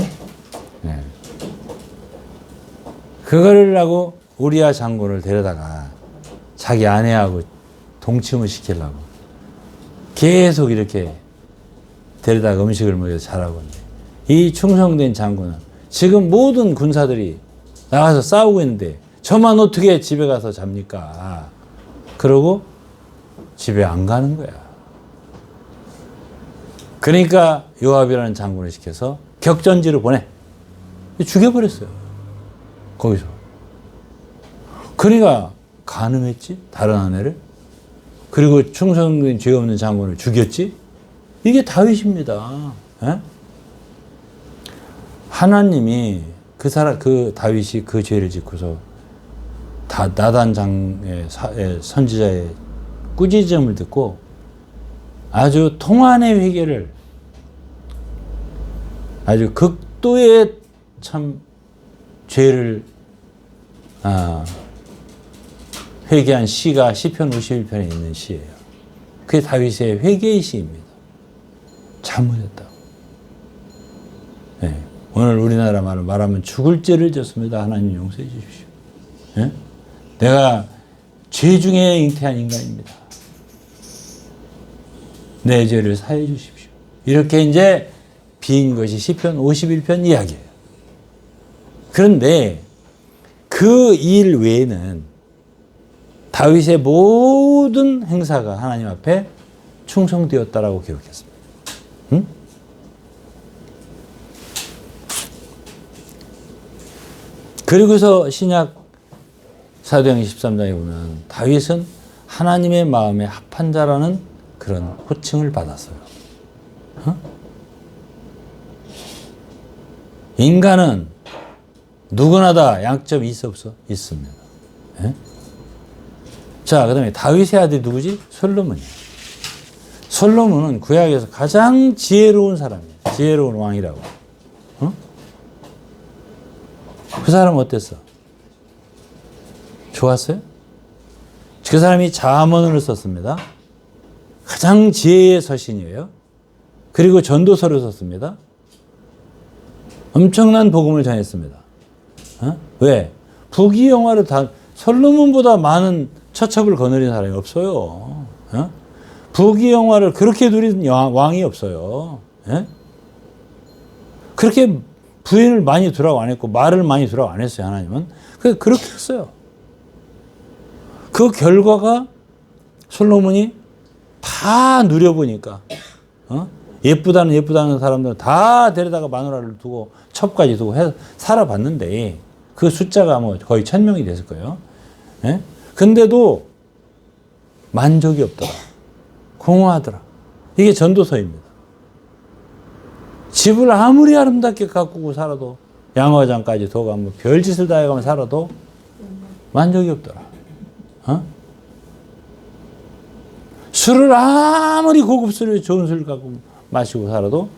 네. 그거를 하고 우리아 장군을 데려다가 자기 아내하고 동침을 시키려고 계속 이렇게 데려다가 음식을 먹여서 자라고 있는데 이 충성된 장군은 지금 모든 군사들이 나가서 싸우고 있는데 저만 어떻게 집에 가서 잡니까? 그러고 집에 안 가는 거야. 그러니까 요압이라는 장군을 시켜서 격전지로 보내. 죽여버렸어요. 거기서. 그러니까 가늠했지? 다른 아내를. 그리고 충성된 죄 없는 장군을 죽였지? 이게 다윗입니다. 에? 하나님이 그 다윗이 그 죄를 짓고서 나단 선지자의 꾸짖음을 듣고 아주 통한의 회개를 아주 극도의 참 죄를 회개한 시가 시편 51편에 있는 시예요. 그게 다윗의 회개의 시입니다. 잘못했다. 네. 오늘 우리나라 말로 말하면 죽을 죄를 졌습니다. 하나님 용서해 주십시오. 네? 내가 죄 중에 잉태한 인간입니다. 내 죄를 사해 주십시오. 이렇게 이제 빈 것이 시편 51편 이야기예요. 그런데 그 그 일 외에는 다윗의 모든 행사가 하나님 앞에 충성되었다라고 기록했습니다. 응? 그리고서 신약 사도행 13장에 보면 다윗은 하나님의 마음에 합한 자라는 그런 호칭을 받았어요. 어? 인간은 누구나 다 양점이 있어 없어? 있습니다. 예? 자, 그 다음에 다윗의 아들이 누구지? 솔로몬이에요. 솔로몬은 구약에서 가장 지혜로운 사람이에요. 지혜로운 왕이라고. 어? 그 사람은 어땠어? 좋았어요? 그 사람이 잠언을 썼습니다. 가장 지혜의 서신이에요. 그리고 전도서를 썼습니다. 엄청난 복음을 전했습니다. 어? 왜? 부귀영화를 다 솔로몬보다 많은 처첩을 거느린 사람이 없어요. 어? 부귀영화를 그렇게 누린 왕이 없어요. 예? 그렇게 부인을 많이 두라고 안 했고 말을 많이 두라고 안 했어요. 하나님은 그렇게 했어요. 그 결과가 솔로몬이 다 누려보니까 예쁘다는 사람들은 다 데려다가 마누라를 두고 첩까지 두고 해서 살아봤는데 그 숫자가 뭐 거의 1000명이 됐을 거예요. 예? 근데도 만족이 없더라. 공허하더라. 이게 전도서입니다. 집을 아무리 아름답게 가꾸고 살아도 양화장까지 더 가면 별짓을 다 해가면 살아도 만족이 없더라. 어? 술을 아무리 고급 술을 좋은 술을 갖고 마시고 살아도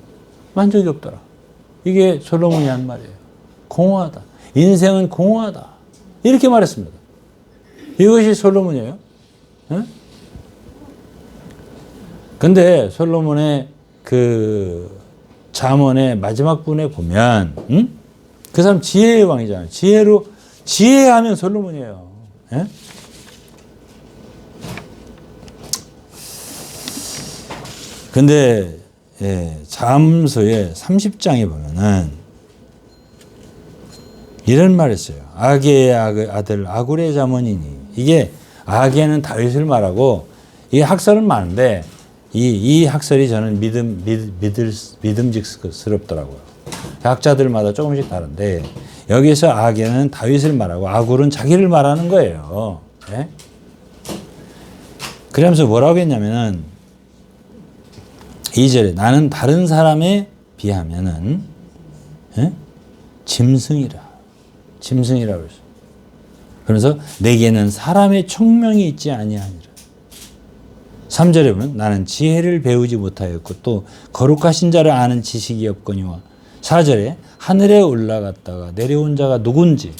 만족이 없더라. 이게 솔로몬이 한 말이에요. 공허하다. 인생은 공허하다. 이렇게 말했습니다. 이것이 솔로몬이에요. 어? 근데 솔로몬의 그 잠언의 마지막 분에 보면 그 사람 지혜의 왕이잖아요. 지혜하면 솔로몬이에요. 예? 근데 잠언서의 30장에 보면은 이런 말을 했어요. 아게의 아들 아굴의 잠언이니. 이게 아게는 다윗을 말하고 이 학설은 많은데 이 학설이 저는 믿음직스럽더라고요. 학자들마다 조금씩 다른데 여기서 아게는 다윗을 말하고 아굴은 자기를 말하는 거예요. 예? 그러면서 뭐라고 했냐면은 2절에 나는 다른 사람에 비하면은 짐승이라 그랬어요. 그래서 내게는 사람의 총명이 있지 아니하니라. 3절에 보면 나는 지혜를 배우지 못하였고 또 거룩하신 자를 아는 지식이 없거니와 4절에 하늘에 올라갔다가 내려온 자가 누군지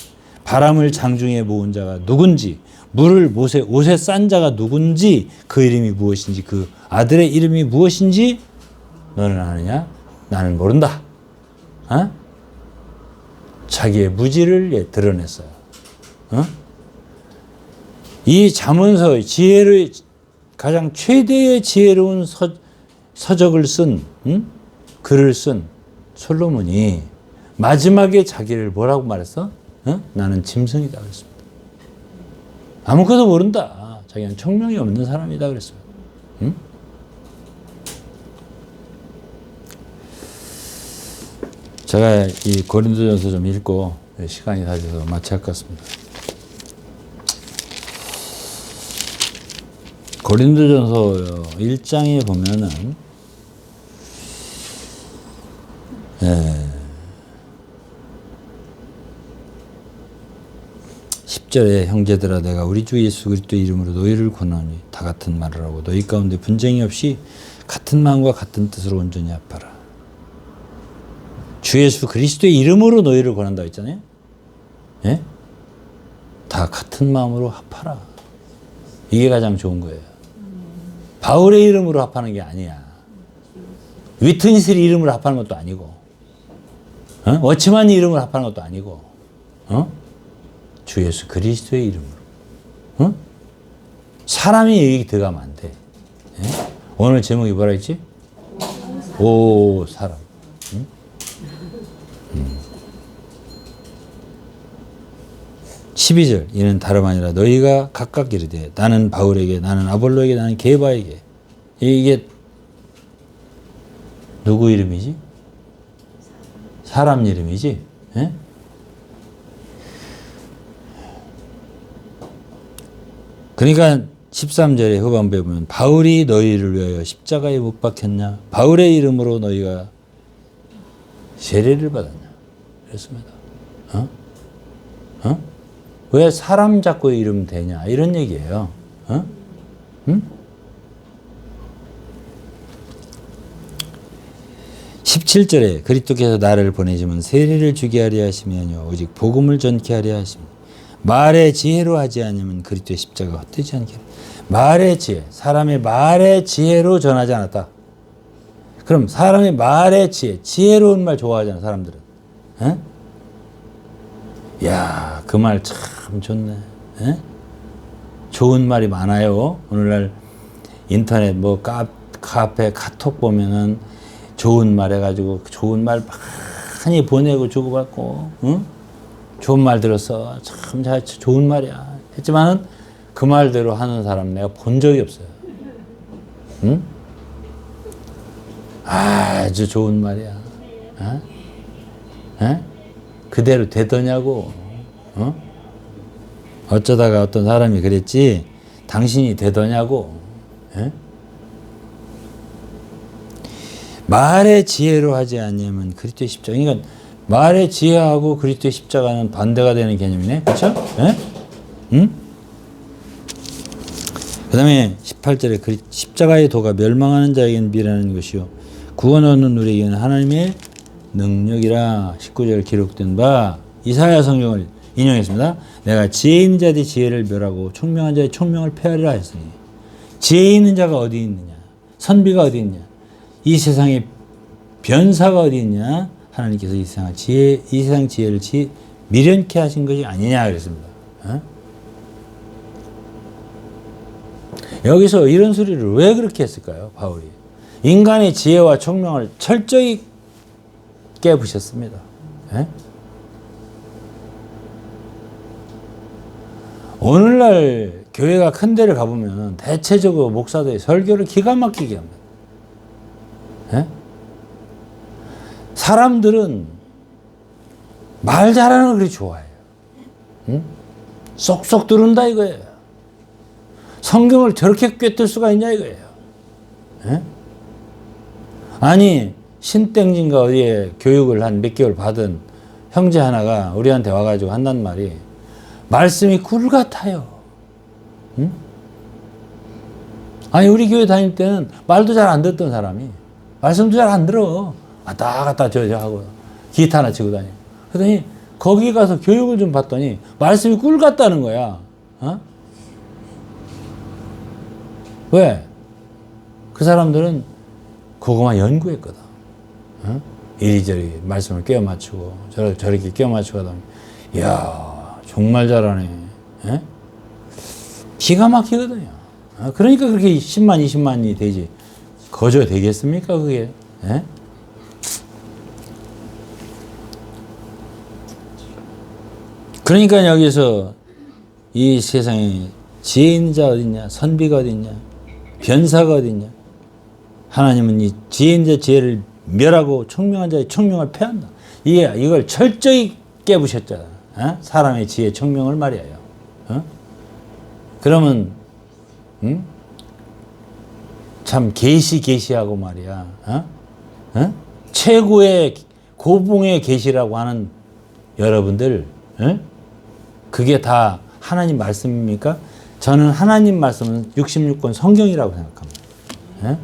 바람을 장중에 모은 자가 누군지 물을 옷에 싼 자가 누군지 그 이름이 무엇인지 그 아들의 이름이 무엇인지 너는 아느냐? 나는 모른다. 어? 자기의 무지를 드러냈어요. 어? 이 잠언서의 지혜를 가장 최대의 지혜로운 서적을 쓴 글을 쓴 솔로몬이 마지막에 자기를 뭐라고 말했어? 나는 짐승이다 그랬습니다. 아무것도 모른다. 자기는 총명이 없는 사람이다 그랬어요. 제가 이 고린도전서 좀 읽고 시간이 다 돼서 마쳐야 할 것 같습니다. 고린도전서 1장에 보면은 10절에 형제들아 내가 우리 주 예수 그리스도 이름으로 너희를 권하니 다 같은 말을 하고 너희 가운데 분쟁이 없이 같은 마음과 같은 뜻으로 온전히 합하라. 주 예수 그리스도의 이름으로 너희를 권한다고 했잖아요. 예? 다 같은 마음으로 합하라. 이게 가장 좋은 거예요. 바울의 이름으로 합하는 게 아니야. 위트니스 이름으로 합하는 것도 아니고 워치만 이름으로 합하는 것도 아니고 주 예수 그리스도의 이름으로 사람이 여기 들어가면 안 돼. 예? 오늘 제목이 뭐라 했지? 오 사람. 12절 이는 다름 아니라 너희가 각각 이르되 나는 바울에게 나는 아볼로에게 나는 게바에게. 이게 누구 이름이지? 사람 이름이지? 예? 그러니까 13절의 후반부에 보면 바울이 너희를 위하여 십자가에 못 박혔냐? 바울의 이름으로 너희가 세례를 받았냐? 그랬습니다. 왜 사람 잡고 이름 되냐? 이런 얘기예요. 응? 17절에 그리스도께서 나를 보내시면 세례를 주게 하려 하심이 아니요 오직 복음을 전케 하려 하심이 말의 지혜로 하지 않으면 그리스도의 십자가가 헛되지 않게. 말의 지혜, 사람의 말의 지혜로 전하지 않았다. 그럼 사람의 말의 지혜, 지혜로운 말 좋아하잖아 사람들은. 에? 야, 그 말 참 좋네. 에? 좋은 말이 많아요. 오늘날 인터넷 뭐 카페 카톡 보면은 좋은 말 해가지고 좋은 말 많이 보내고 주고받고, 응? 좋은 말 들었어. 참 좋은 말이야. 했지만은 그 말대로 하는 사람 내가 본 적이 없어요. 응? 아주 좋은 말이야. 어? 에? 그대로 되더냐고. 어? 어쩌다가 어떤 사람이 그랬지. 당신이 되더냐고. 에? 말의 지혜로 하지 않으면 그리스도의 십자가. 그러니까 말의 지혜하고 그리스도의 십자가는 반대가 되는 개념이네. 그렇죠? 예? 응? 그 다음에 18절에 십자가의 도가 멸망하는 자에게는 미라는 것이요 구원 얻는 우리에게는 하나님의 능력이라. 19절 기록된 바 이사야 성경을 인용했습니다. 내가 지혜 있는 자들의 지혜를 멸하고 총명한 자의 총명을 폐하리라 했으니. 지혜 있는 자가 어디 있느냐? 선비가 어디 있냐? 이 세상에 변사가 어디 있냐? 하나님께서 이 세상 지혜를 미련케 하신 것이 아니냐 그랬습니다. 어? 여기서 이런 소리를 왜 그렇게 했을까요? 바울이 인간의 지혜와 총명을 철저히 깨부셨습니다. 예? 오늘날 교회가 큰 데를 가보면 대체적으로 목사들이 설교를 기가 막히게 합니다. 예? 사람들은 말 잘하는 걸 그리 좋아해요. 응? 쏙쏙 들은다 이거예요. 성경을 저렇게 꿰뚫 수가 있냐 이거예요. 예? 아니 신땡진가 어디에 교육을 한 몇 개월 받은 형제 하나가 우리한테 와가지고 한단 말이 말씀이 꿀 같아요. 응? 아니 우리 교회 다닐 때는 말도 잘 안 듣던 사람이 말씀도 잘 안 들어. 왔다 갔다 저 하고 기타나 치고 다니고. 그러더니 거기 가서 교육을 좀 받더니 말씀이 꿀 같다는 거야. 어? 왜? 그 사람들은 그거만 연구했거든. 어? 이리저리 말씀을 끼워 맞추고 저렇게 끼워 맞추고 하다 보면 이야 정말 잘하네. 에? 기가 막히거든요. 어? 그러니까 그렇게 10만 20만이 되지 거저 되겠습니까 그게? 에? 그러니까 여기서 이 세상에 지혜 있는 자 어딨냐, 선비가 어딨냐, 변사가 어딨냐. 하나님은 이 지혜 있는 자 지혜를 멸하고 총명한 자의 총명을 폐한다. 이걸 철저히 깨부셨잖아. 어? 사람의 지혜 총명을 말이에요. 어? 그러면 참 계시하고 말이야. 어? 어? 최고의 고봉의 계시라고 하는 여러분들, 어? 그게 다 하나님 말씀입니까? 저는 하나님 말씀은 66권 성경이라고 생각합니다. 예?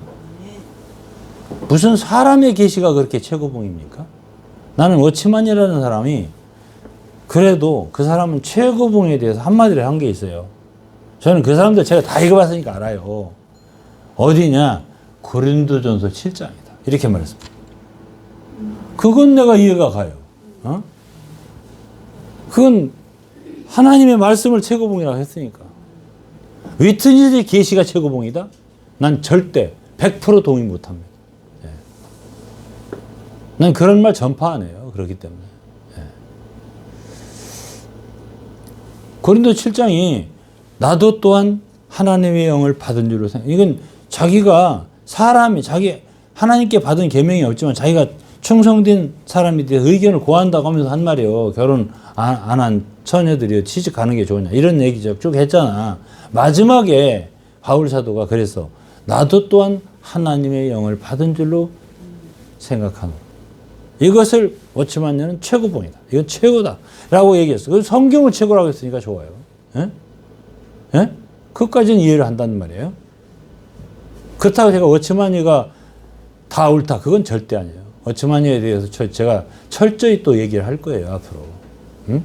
무슨 사람의 계시가 그렇게 최고봉입니까? 나는 워치만이라는 사람이 그래도 그 사람은 최고봉에 대해서 한마디를 한 게 있어요. 저는 그 사람들 제가 다 읽어봤으니까 알아요. 어디냐? 고린도전서 7장이다. 이렇게 말했습니다. 그건 내가 이해가 가요. 어? 그건 하나님의 말씀을 최고봉이라고 했으니까. 위트니스의 계시가 최고봉이다? 난 절대 100% 동의 못합니다. 예. 난 그런 말 전파 안 해요. 그렇기 때문에. 예. 고린도 7장이 나도 또한 하나님의 영을 받은 줄로 생각. 이건 자기가 사람이 자기 하나님께 받은 계명이 없지만 자기가 충성된 사람이 돼 의견을 구한다고 하면서 한 말이에요. 결혼 안 한 처녀들이 취직 가는 게 좋으냐 이런 얘기 쭉 했잖아. 마지막에 바울 사도가 그래서 나도 또한 하나님의 영을 받은 줄로 생각하노. 이것을 워치만녀는 최고봉이다. 이건 최고다. 라고 얘기했어. 그래서 성경을 최고라고 했으니까 좋아요. 예? 예? 그것까지는 이해를 한다는 말이에요. 그렇다고 제가 워치만녀가 다 옳다. 그건 절대 아니에요. 워치만녀에 대해서 제가 철저히 또 얘기를 할 거예요. 앞으로. 응?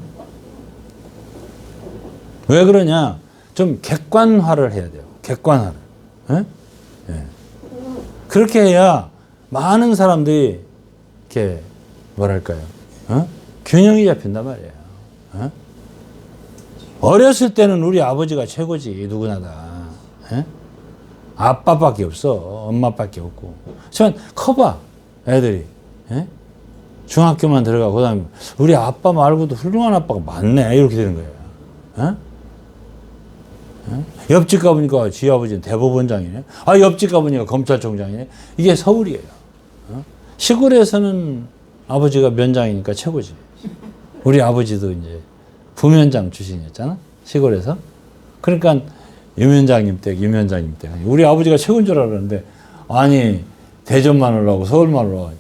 왜 그러냐? 좀 객관화를 해야 돼요. 객관화를. 예? 예. 그렇게 해야 많은 사람들이 이렇게 뭐랄까요? 어? 균형이 잡힌단 말이에요. 어? 어렸을 때는 우리 아버지가 최고지. 누구나 다. 예? 아빠밖에 없어. 엄마밖에 없고. 하지만 커봐. 애들이. 예? 중학교만 들어가고 그다음에 우리 아빠 말고도 훌륭한 아빠가 많네. 이렇게 되는 거예요. 예? 예? 옆집 가보니까 지 아버지는 대법원장이네. 아, 옆집 가보니까 검찰총장이네. 이게 서울이에요. 어? 시골에서는 아버지가 면장이니까 최고지. 우리 아버지도 이제 부면장 출신이었잖아. 시골에서. 그러니까 유면장님 때. 우리 아버지가 최고인 줄 알았는데 아니 대전만 올라오고 서울만 올라오고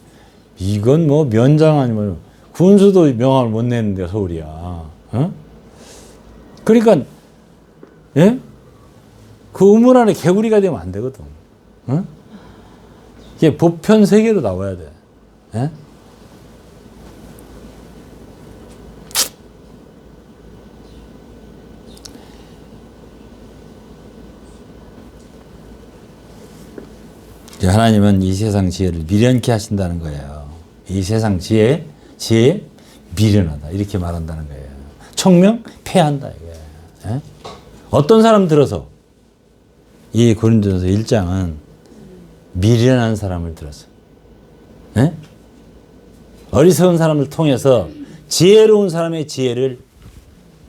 이건 뭐 면장 아니면 군수도 명함을 못 내는데 서울이야. 어? 그러니까 예? 그 우물 안에 개구리가 되면 안 되거든. 어? 이게 보편 세계로 나와야 돼. 예? 하나님은 이 세상 지혜를 미련케 하신다는 거예요. 이 세상 지혜 미련하다 이렇게 말한다는 거예요. 총명 패한다 이게. 예? 어떤 사람 들어서 이 고린도전서 1장은 미련한 사람을 들었어요. 예? 어리석은 사람을 통해서 지혜로운 사람의 지혜를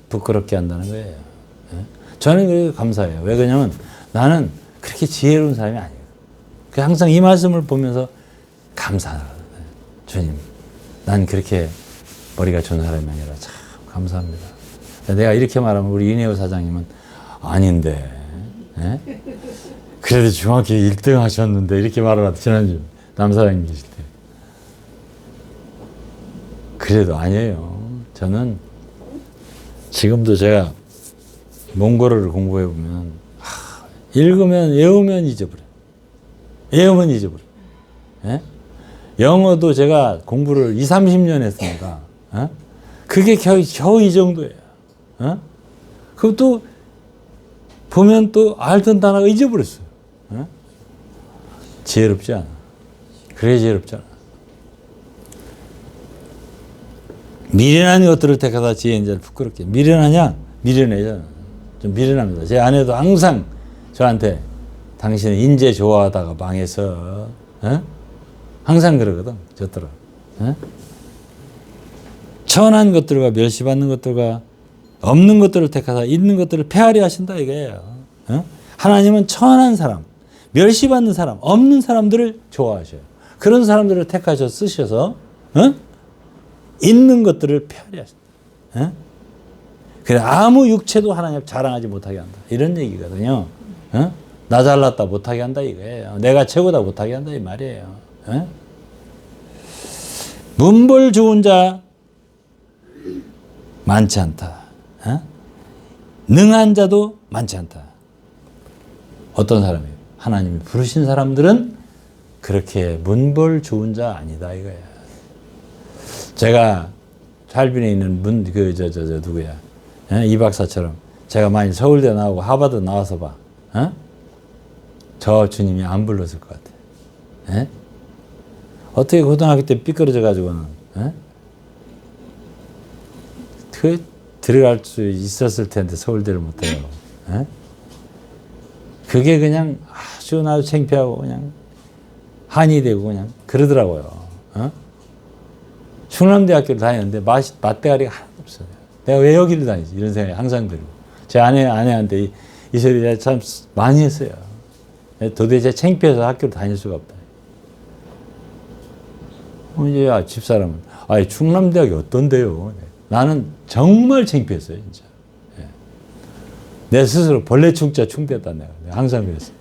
부끄럽게 한다는 거예요. 예? 저는 그게 감사해요. 왜 그러냐면 나는 그렇게 지혜로운 사람이 아니에요. 항상 이 말씀을 보면서 감사하거든요. 주님, 난 그렇게 머리가 좋은 사람이 아니라 참 감사합니다. 내가 이렇게 말하면 우리 이내호 사장님은 아닌데, 예? 그래도 중학교 1등 하셨는데 이렇게 말을 하다 지난주 남사장님 계실 때. 그래도 아니에요. 저는 지금도 제가 몽골어를 공부해 보면 읽으면 외우면 잊어버려. 외우면 잊어버려. 예? 영어도 제가 공부를 20-30년 했으니까 어? 그게 겨우 이 정도예요. 어? 그것도 보면 또 알던 단어가 잊어버렸어요. 어? 지혜롭지 않아. 그래 지혜롭지 않아. 미련한 것들을 택하다 지혜인 자를 부끄럽게. 미련하냐? 미련해요. 좀 미련합니다. 제 아내도 항상 저한테 당신은 인재 좋아하다가 망해서 어? 항상 그러거든. 저더러 어? 천한 것들과 멸시받는 것들과 없는 것들을 택하사 있는 것들을 폐하려 하신다 이거예요. 어? 하나님은 천한 사람, 멸시받는 사람, 없는 사람들을 좋아하셔요. 그런 사람들을 택하셔 쓰셔서 어? 있는 것들을 폐하려 하신다. 어? 그래 아무 육체도 하나님 자랑하지 못하게 한다. 이런 얘기거든요. 어? 나 잘났다 못하게 한다 이거예요. 내가 최고다 못하게 한다 이 말이에요. 어? 문벌 좋은 자 많지 않다. 어? 능한 자도 많지 않다. 어떤 사람이에요? 하나님이 부르신 사람들은 그렇게 문벌 좋은 자 아니다 이거야. 제가 할빈에 있는 누구야? 이 박사처럼 제가 만약 서울대 나오고 하버드 나와서 봐. 어? 저 주님이 안 불렀을 것 같아. 에? 어떻게 고등학교 때 삐뚤어져 가지고는 그 들어갈 수 있었을 텐데 서울대를 못 해요. 에? 그게 그냥 아주 나도 창피하고 그냥 한이 되고 그냥 그러더라고요. 어? 충남대학교를 다녔는데 맛대가리가 하나도 없어요. 내가 왜 여기를 다니지? 이런 생각이 항상 들고. 제 아내한테 이 소리 내가 참 많이 했어요. 도대체 창피해서 학교를 다닐 수가 없다. 이제 집사람은, 충남대학이 어떤데요? 나는 정말 창피했어요, 진짜. 내 스스로 벌레 충자 충대했다, 내가 항상 그랬어.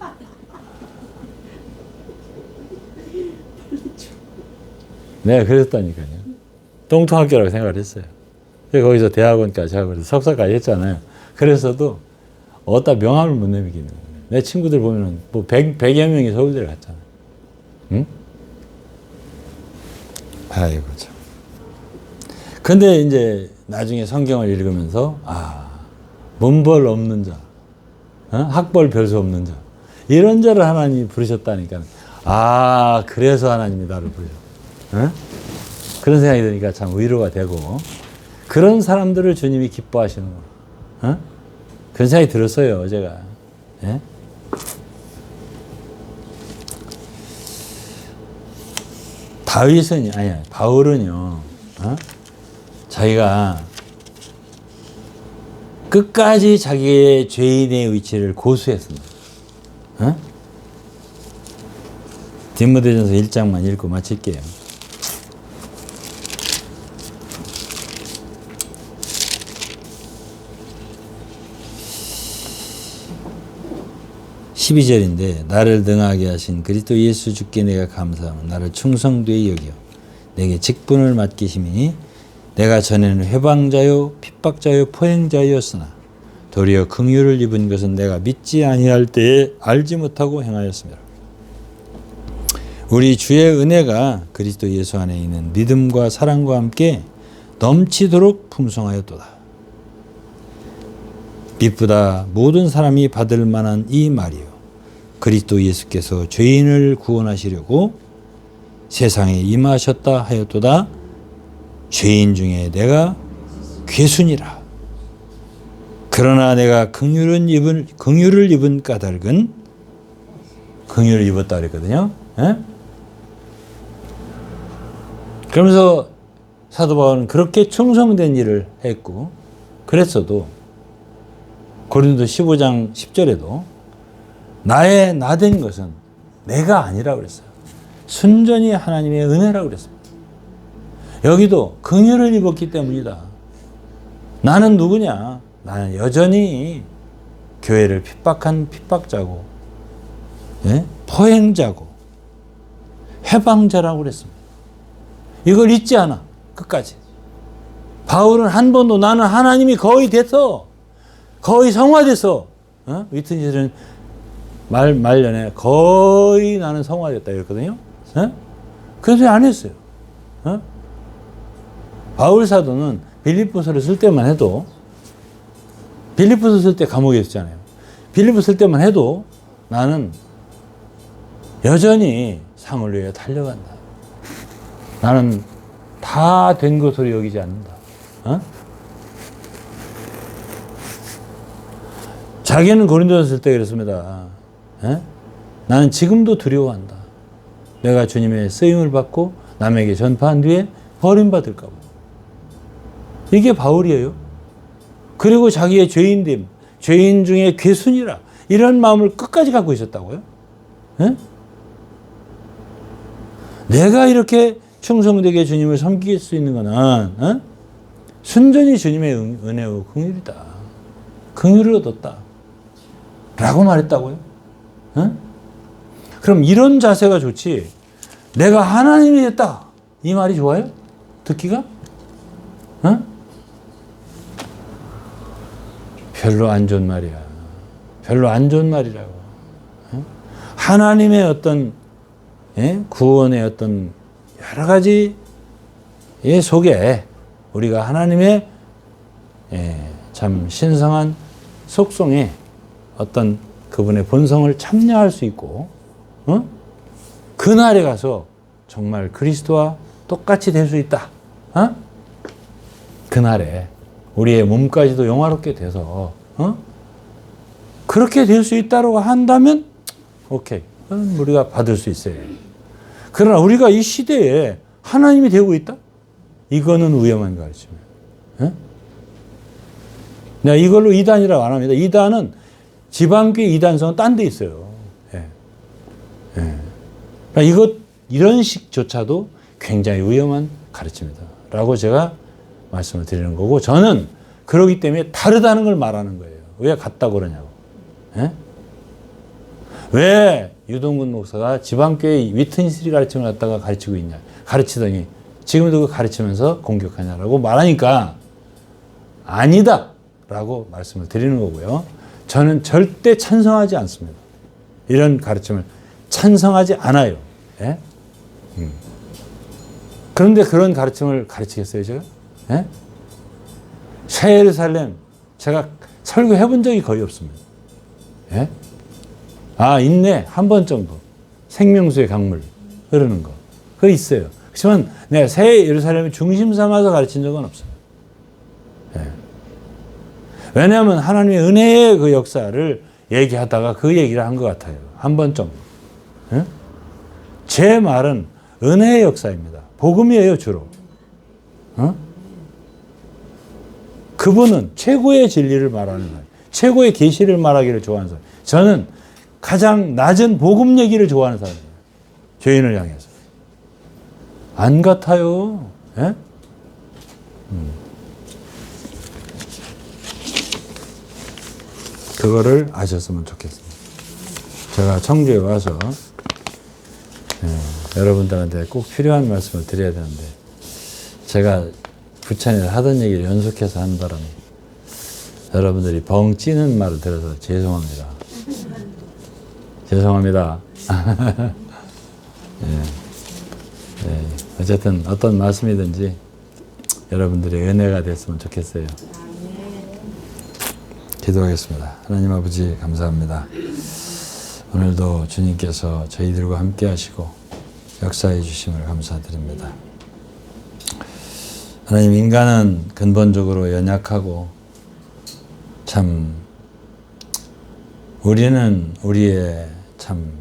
내가 그랬다니까요. 똥통학교라고 생각을 했어요. 거기서 대학원까지 하고 석사까지 했잖아요. 그래서도 어디다 명함을 못 내미기는 거예요. 내 친구들 보면은 뭐 100여 명이 서울대를 갔잖아요. 응? 아이고, 참. 근데 이제 나중에 성경을 읽으면서, 문벌 없는 자, 학벌 별수 없는 자, 이런 자를 하나님이 부르셨다니까. 그래서 하나님이 나를 부르셨. 그런 생각이 드니까 참 위로가 되고, 그런 사람들을 주님이 기뻐하시는 거. 그런 생각이 들었어요, 제가. 예? 바울은요, 자기가 끝까지 자기의 죄인의 위치를 고수했습니다. 디모데전서 1장만 읽고 마칠게요. (12절인데) 나를 능하게 하신 그리스도 예수 주께 내가 감사하며 나를 충성되이 여겨 내게 직분을 맡기심이니 내가 전에는 회방자요 핍박자요 포행자였으나 도리어 긍휼을 입은 것은 내가 믿지 아니할 때에 알지 못하고 행하였으며 우리 주의 은혜가 그리스도 예수 안에 있는 믿음과 사랑과 함께 넘치도록 풍성하였도다. 빛보다 모든 사람이 받을 만한 이 말이요 그리스도 예수께서 죄인을 구원하시려고 세상에 임하셨다 하였도다. 죄인 중에 내가 괴순이라. 그러나 내가 긍휼을 입은 까닭은 긍휼을 입었다 그랬거든요. 예? 그러면서 사도 바울은 그렇게 충성된 일을 했고 그랬어도 고린도 15장 10절에도 나의 나된 것은 내가 아니라고 그랬어요. 순전히 하나님의 은혜라고 그랬습니다. 여기도 긍휼을 입었기 때문이다. 나는 누구냐? 나는 여전히 교회를 핍박한 핍박자고, 포행자고, 해방자라고 그랬습니다. 이걸 잊지 않아. 끝까지. 바울은 한 번도 나는 하나님이 거의 됐어. 거의 성화됐어. 위트니스는 말년에 거의 나는 성화됐다 이랬거든요. 그래서 안 했어요. 바울 사도는 빌립보서를 쓸 때만 해도 빌립보서 쓸 때 감옥에 있었잖아요. 빌립보 쓸 때만 해도 나는 여전히 상을 위해 달려간다. 나는 다 된 것으로 여기지 않는다. 자기는 고린도서 쓸 때 그랬습니다. 나는 지금도 두려워한다. 내가 주님의 쓰임을 받고 남에게 전파한 뒤에 버림받을까 봐. 이게 바울이에요. 그리고 자기의 죄인됨, 죄인 중에 괴순이라 이런 마음을 끝까지 갖고 있었다고요. 내가 이렇게 충성되게 주님을 섬길 수 있는 것은 순전히 주님의 은혜와 긍휼이다. 긍휼을 얻었다. 라고 말했다고요. 그럼 이런 자세가 좋지. 내가 하나님이 됐다. 이 말이 좋아요? 듣기가? 별로 안 좋은 말이야. 별로 안 좋은 말이라고. 하나님의 어떤 구원의 어떤 여러 가지 속에 우리가 하나님의 참 신성한 속성에 어떤 그분의 본성을 참여할 수 있고 그날에 가서 정말 그리스도와 똑같이 될 수 있다. 그날에 우리의 몸까지도 영화롭게 돼서 그렇게 될 수 있다고 한다면 오케이. 우리가 받을 수 있어요. 그러나 우리가 이 시대에 하나님이 되고 있다? 이거는 위험한 가르침이에요. 내가 이걸로 이단이라고 안 합니다. 이단은 지방교회 이단성은 딴 데 있어요. 예. 예. 그러니까 이런 식조차도 굉장히 위험한 가르침이다. 라고 제가 말씀을 드리는 거고, 저는 그러기 때문에 다르다는 걸 말하는 거예요. 왜 같다고 그러냐고. 예? 왜 유동근 목사가 지방교회 위트니스리 가르침을 갖다가 가르치고 있냐. 가르치더니 지금도 그 가르치면서 공격하냐라고 말하니까 아니다. 라고 말씀을 드리는 거고요. 저는 절대 찬성하지 않습니다. 이런 가르침을 찬성하지 않아요. 예? 그런데 그런 가르침을 가르치겠어요, 제가? 예? 새 예루살렘 제가 설교해 본 적이 거의 없습니다. 예? 아, 있네. 한 번 정도. 생명수의 강물 흐르는 거. 그거 있어요. 그렇지만 내가 새 예루살렘을 중심 삼아서 가르친 적은 없어요. 예. 왜냐하면 하나님의 은혜의 그 역사를 얘기하다가 그 얘기를 한 것 같아요. 한 번 정도. 예? 제 말은 은혜의 역사입니다. 복음이에요, 주로. 어? 그분은 최고의 진리를 말하는 사람, 최고의 계시를 말하기를 좋아하는 사람. 저는 가장 낮은 복음 얘기를 좋아하는 사람이에요. 죄인을 향해서. 안 같아요. 예? 그거를 아셨으면 좋겠습니다. 제가 청주에 와서 여러분들한테 꼭 필요한 말씀을 드려야 되는데, 제가 부천에서 하던 얘기를 연속해서 한 바람에 여러분들이 벙 찌는 말을 들어서 죄송합니다. 죄송합니다. 어쨌든 어떤 말씀이든지 여러분들의 은혜가 됐으면 좋겠어요. 기도하겠습니다. 하나님 아버지 감사합니다. 오늘도 주님께서 저희들과 함께 하시고 역사해 주심을 감사드립니다. 하나님, 인간은 근본적으로 연약하고 참 우리는 우리의 참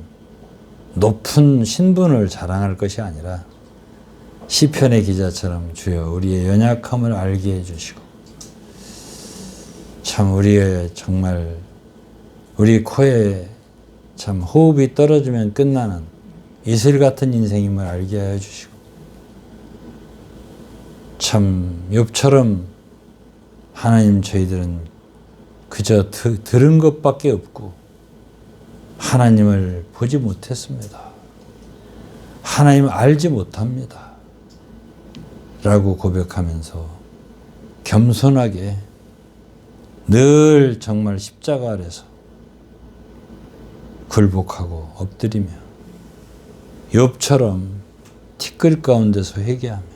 높은 신분을 자랑할 것이 아니라 시편의 기자처럼 주여 우리의 연약함을 알게 해주시고 참 우리의 정말 우리 코에 참 호흡이 떨어지면 끝나는 이슬 같은 인생임을 알게 해주시고 참 욥처럼 하나님 저희들은 그저 들은 것밖에 없고 하나님을 보지 못했습니다. 하나님을 알지 못합니다. 라고 고백하면서 겸손하게 늘 정말 십자가 아래서 굴복하고 엎드리며 욥처럼 티끌 가운데서 회개하며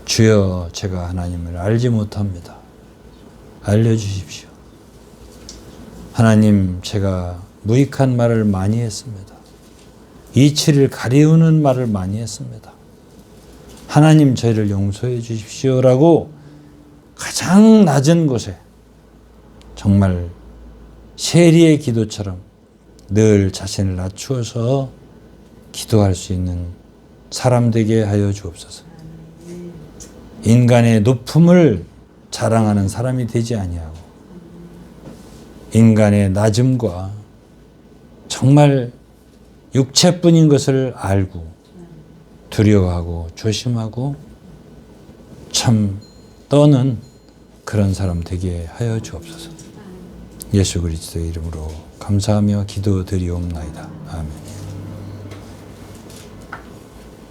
주여 제가 하나님을 알지 못합니다. 알려주십시오. 하나님, 제가 무익한 말을 많이 했습니다. 이치를 가리우는 말을 많이 했습니다. 하나님, 저희를 용서해 주십시오라고 가장 낮은 곳에 정말 세리의 기도처럼 늘 자신을 낮추어서 기도할 수 있는 사람 되게 하여 주옵소서. 인간의 높음을 자랑하는 사람이 되지 아니하고 인간의 낮음과 정말 육체뿐인 것을 알고 두려워하고 조심하고 참 떠는 그런 사람 되게 하여 주옵소서. 예수 그리스도의 이름으로 감사하며 기도드리옵나이다. 아멘.